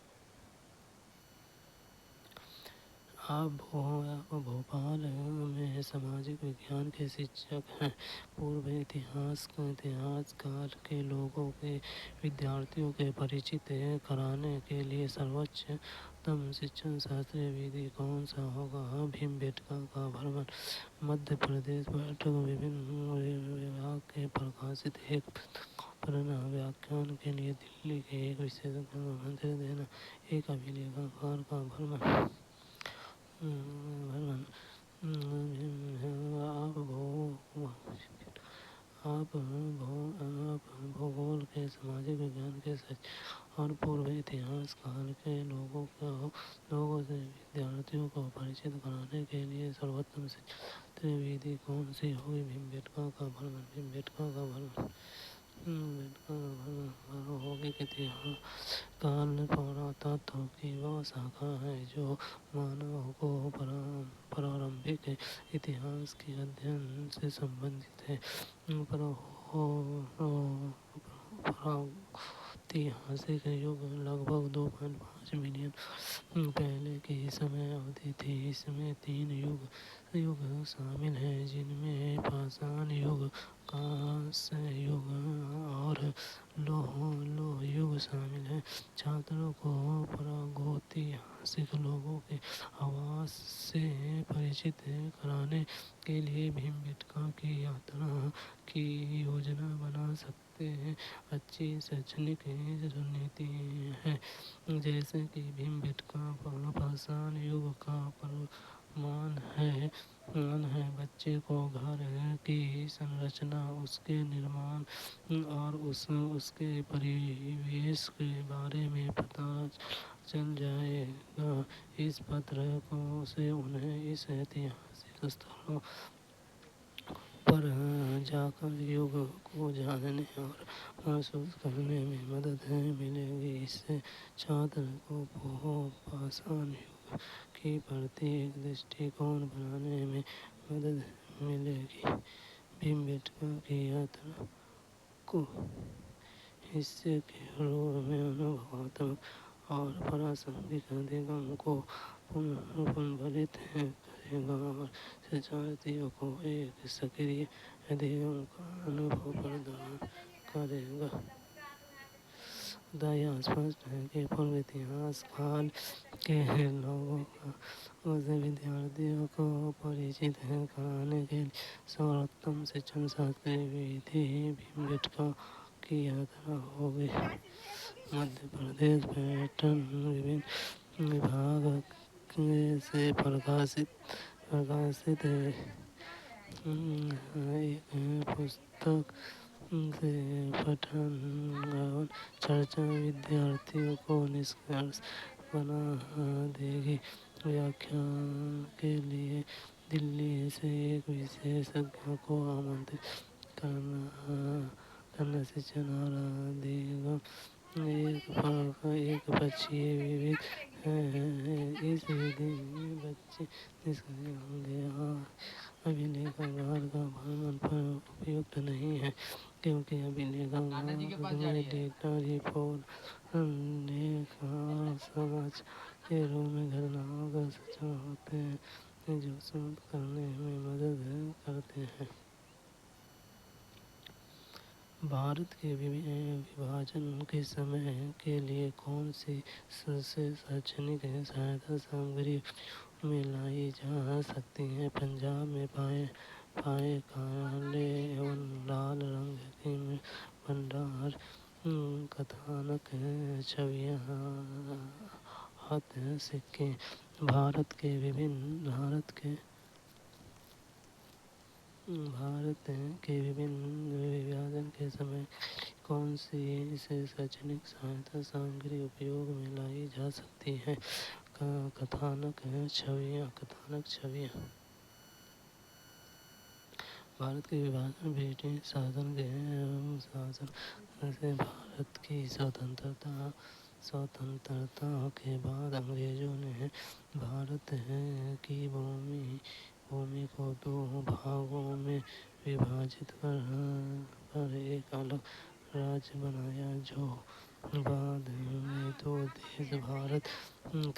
आप भोपाल में सामाजिक विज्ञान के शिक्षक हैं। पूर्व इतिहास काल के लोगों के विद्यार्थियों के परिचित कराने के लिए सर्वोत्तम शिक्षण शास्त्रीय विधि कौन सा होगा? भीमबेटका का भ्रमण। मध्य प्रदेश बैठक विभिन्न विभाग के प्रकाशित एक पुस्तक व्याख्यान के लिए दिल्ली के एक विशेषज्ञ को आमंत्रित देना। एक अभिलेखागार का भ्रमण। आप भूगोल के सामाजिक विज्ञान के सच और पूर्व इतिहास काल के लोगों से विद्यार्थियों को परिचित कराने के लिए सर्वोत्तम शिक्षण विधि कौन सी होगी? भीमबेटका का भ्रमण। भौगोलिक इतिहास काल पुरातत्व की वह शाखा है जो मानव को प्रारंभिक इतिहास के अध्ययन से संबंधित है। प्रागैतिहासिक युग लगभग 2.5 मिलियन पहले की समय अवधि थी। इसमें 3 युग शामिल हैं, जिनमें पाषाण युग, कांस्य युग और लौह युग शामिल है। छात्रों को प्रागैतिहासिक लोगों के आवास से परिचित कराने के लिए भीमबेटका की यात्रा की योजना बना सकते हैं। अच्छी शैक्षणिक रणनीति है, जैसे कि भीमबेटका पाषाण युग का प्रमाण है। बच्चे को घर की संरचना, उसके निर्माण और उसके परिवेश के बारे में पता चल जाएगा। इस पत्र से उन्हें इस ऐतिहासिक स्थलों पर जाकर युग को जानने और महसूस करने में मदद मिलेगी। इससे छात्र को पाषाण युग के प्रति एक दृष्टिकोण बनाने में मदद मिलेगी। भीमबेटका की यात्रा को हिस्से के रूप में अनुभवात्मक और प्रासंगिक अधिगम को पुनर्बलित करेगा और शिक्षार्थियों को एक सक्रिय अधिगम का अनुभव प्रदान करेगा। अतः यह स्पष्ट है कि पूर्व इतिहास काल के लोगों से विद्यार्थियों को परिचित कराने के लिए सर्वोत्तम शिक्षण शास्त्रीय विधि भीमबेटका की यात्रा होगी। मध्य प्रदेश पर्यटन विभिन्न विभाग से प्रकाशित एक पुस्तक से पठन और चर्चा विद्यार्थियों को निष्कर्ष बना देगी। व्याख्यान के लिए दिल्ली से एक विशेषज्ञ को आमंत्रित करना शिक्षण और अधिगम एक पक्षीय विधि है। इस विधि में बच्चे निष्क्रिय होंगे और अभिलेखागार का भ्रमण उपयुक्त नहीं है, क्योंकि अभिलेखागार में डेटा, रिपोर्ट, लेख और समाचार के रूप में घटनाओं का संचरण होते हैं, जो शोध करने में मदद करते हैं। भारत के विभाजन के समय के लिए कौन सी शैक्षणिक सहायता सामग्री में लाई जा सकती है? पंजाब में पाए काले एवं लाल रंग के भंडार, कथानक, छवियां, हाथ सिक्के। भारत के विभाजन के समय कौन सी शैक्षणिक सहायता सामग्री उपयोग में लाई जा सकती है? कथानक छवियाँ भारत के विभाजन ब्रिटिश शासन से भारत की स्वतंत्रता के बाद अंग्रेजों ने भारत की भूमि को दो भागों में विभाजित कर एक अलग राज्य बनाया, जो बाद में दो देश भारत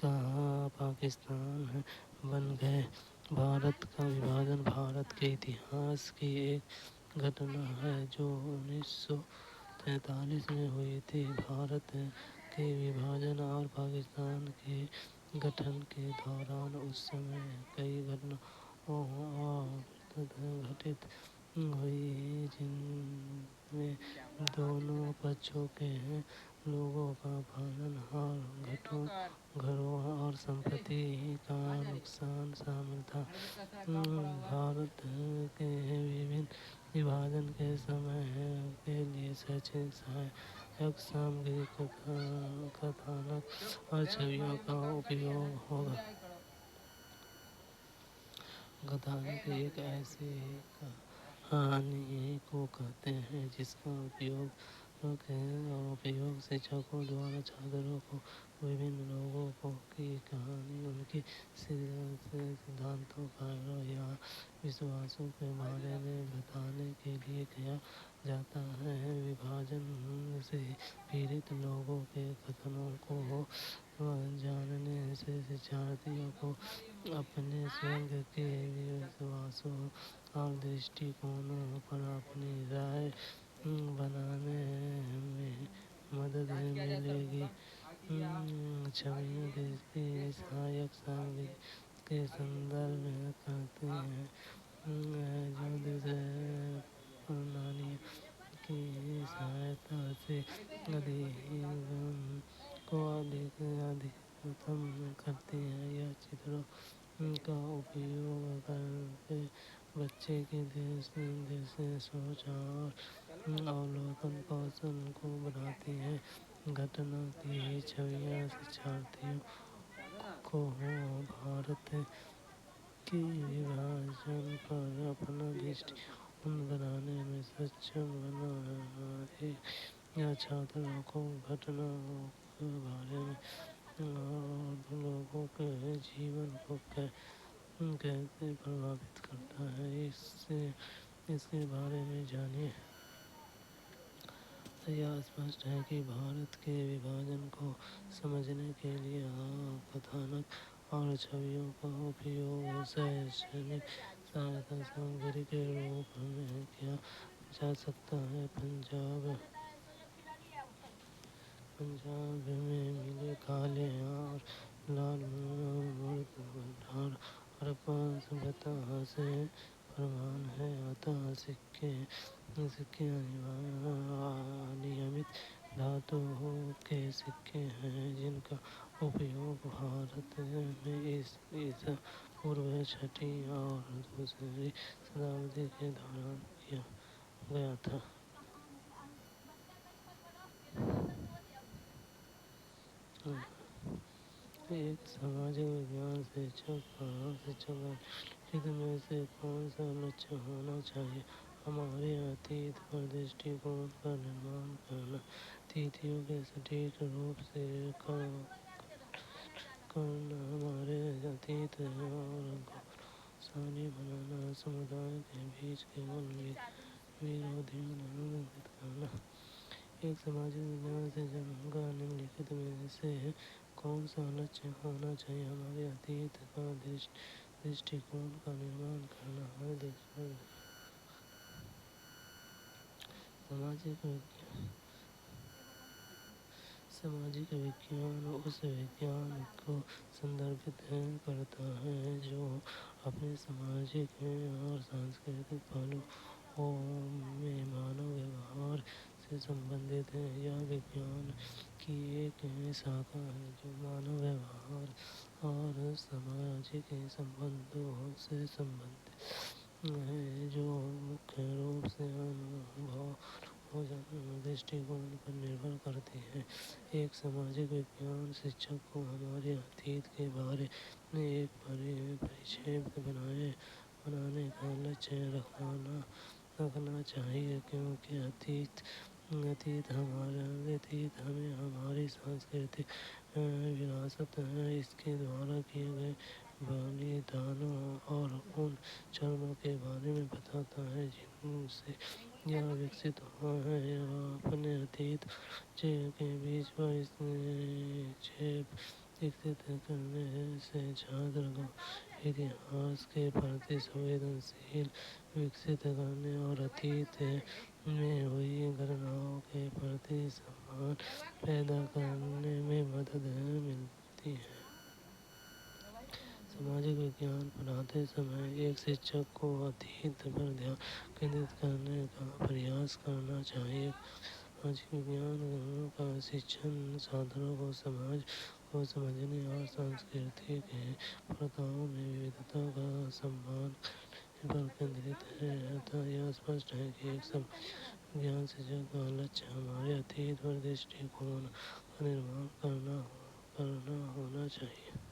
का पाकिस्तान बन गए। भारत का विभाजन भारत के इतिहास की एक घटना है जो 1943 में हुई थी। भारत के विभाजन और पाकिस्तान के गठन के दौरान उस समय कई घटनाएं घटित हुई जिनमें दोनों पक्षों के लोगों का प्राण और घरों और संपत्ति का नुकसान शामिल था। भारत के विभाजन के समय के लिए शैक्षणिक सहायक सामग्री कथानक और छवियों का उपयोग होगा। कथानक एक ऐसी कहानी को कहते हैं जिसका उपयोग शिक्षकों द्वारा छात्रों को विभिन्न लोगों की कहानी, उनकी सिद्धांतों, कार्यों या विश्वासों के बारे में बताने के लिए किया जाता है। विभाजन से पीड़ित लोगों के कथनों को जानने से शिक्षार्थियों को अपने स्वयं के विश्वासों और दृष्टिकोणों पर अपनी राय बनाने में मदद मिलेगी। छवियाँ की सहायक सामग्री के संदर्भ करते हैं जो दूसरे प्रणालियों की सहायता से अधिगम को अधिकतम करती है। यह चित्रों का उपयोग करके बच्चे की दृष्टि, सोच और अवलोकन कौशल को बढ़ाती है। घटना की छवियाँ शिक्षार्थियों को भारत के विभाजन पर अपना दृष्टिकोण बनाने में सक्षम बनाए या छात्रों को घटनाओं के बारे में और लोगों के जीवन को कैसे प्रभावित करता है इसके बारे में जानिए। यह स्पष्ट है कि भारत के विभाजन को समझने के लिए कथानक और छवियों का उपयोग शैक्षणिक सहायता सामग्री के रूप में किया जा सकता है। पंजाब में मिले काले और लाल भंडार हड़प्पा सभ्यता से प्रमाण है। अतः सिक्के अनियमित धातुओं के सिक्के हैं जिनका उपयोग भारत में ईसा पूर्व 6वीं और 2वीं शताब्दी के दौरान किया गया था। एक सामाजिक विज्ञान शिक्षक निम्नलिखित में से कौन सा लक्ष्य होना चाहिए? हमारे अतीत पर दृष्टिकोण का निर्माण करना, तिथियों के सटीक रूप से करना, हमारे अतीत और गौरवशाली बनाना, समुदाय के बीच केवल विरोधियों निर्धारित करना। एक सामाजिक विज्ञान शिक्षक का निम्नलिखित में से कौन सा लक्ष्य होना चाहिए? हमारे अतीत का दृष्टिकोण का निर्माण करना। सामाजिक विज्ञान उस विज्ञान को संदर्भित करता है जो अपने सामाजिक और सांस्कृतिक पहलुओं में मानव व्यवहार से संबंधित है। यह विज्ञान की एक शाखा है जो मानव व्यवहार और सामाजिक संबंधों से संबंधित है, जो मुख्य रूप से अनुभव दृष्टिकोण पर निर्भर करती है। एक सामाजिक विज्ञान शिक्षक को हमारे अतीत के बारे में एक परिचय बनाने का लक्ष्य रखना चाहिए, क्योंकि अतीत हमें हमारी सांस्कृतिक विरासत है। इसके द्वारा किए गए बलिदानों और उन चरणों के बारे में बताता है जिनसे यह विकसित हुआ है। यह अपने अतीत के बीच परिक्षेप विकसित करने से छात्र को इतिहास के प्रति संवेदनशील विकसित करने और अतीत में हुई घटनाओं के प्रति सम्मान पैदा करने में मदद मिलती है। सामाजिक विज्ञान पढ़ाते समय एक शिक्षक को अतीत पर ध्यान केंद्रित करने का प्रयास करना चाहिए। सामाजिक विज्ञान का शिक्षण छात्रों को समाज को समझने और संस्कृति के प्रथाओं में विविधता का सम्मान करने पर केंद्रित है। अतः यह स्पष्ट है कि एक सामाजिक विज्ञान शिक्षक का लक्ष्य हमारे अतीत पर दृष्टिकोण का निर्माण करना होना चाहिए।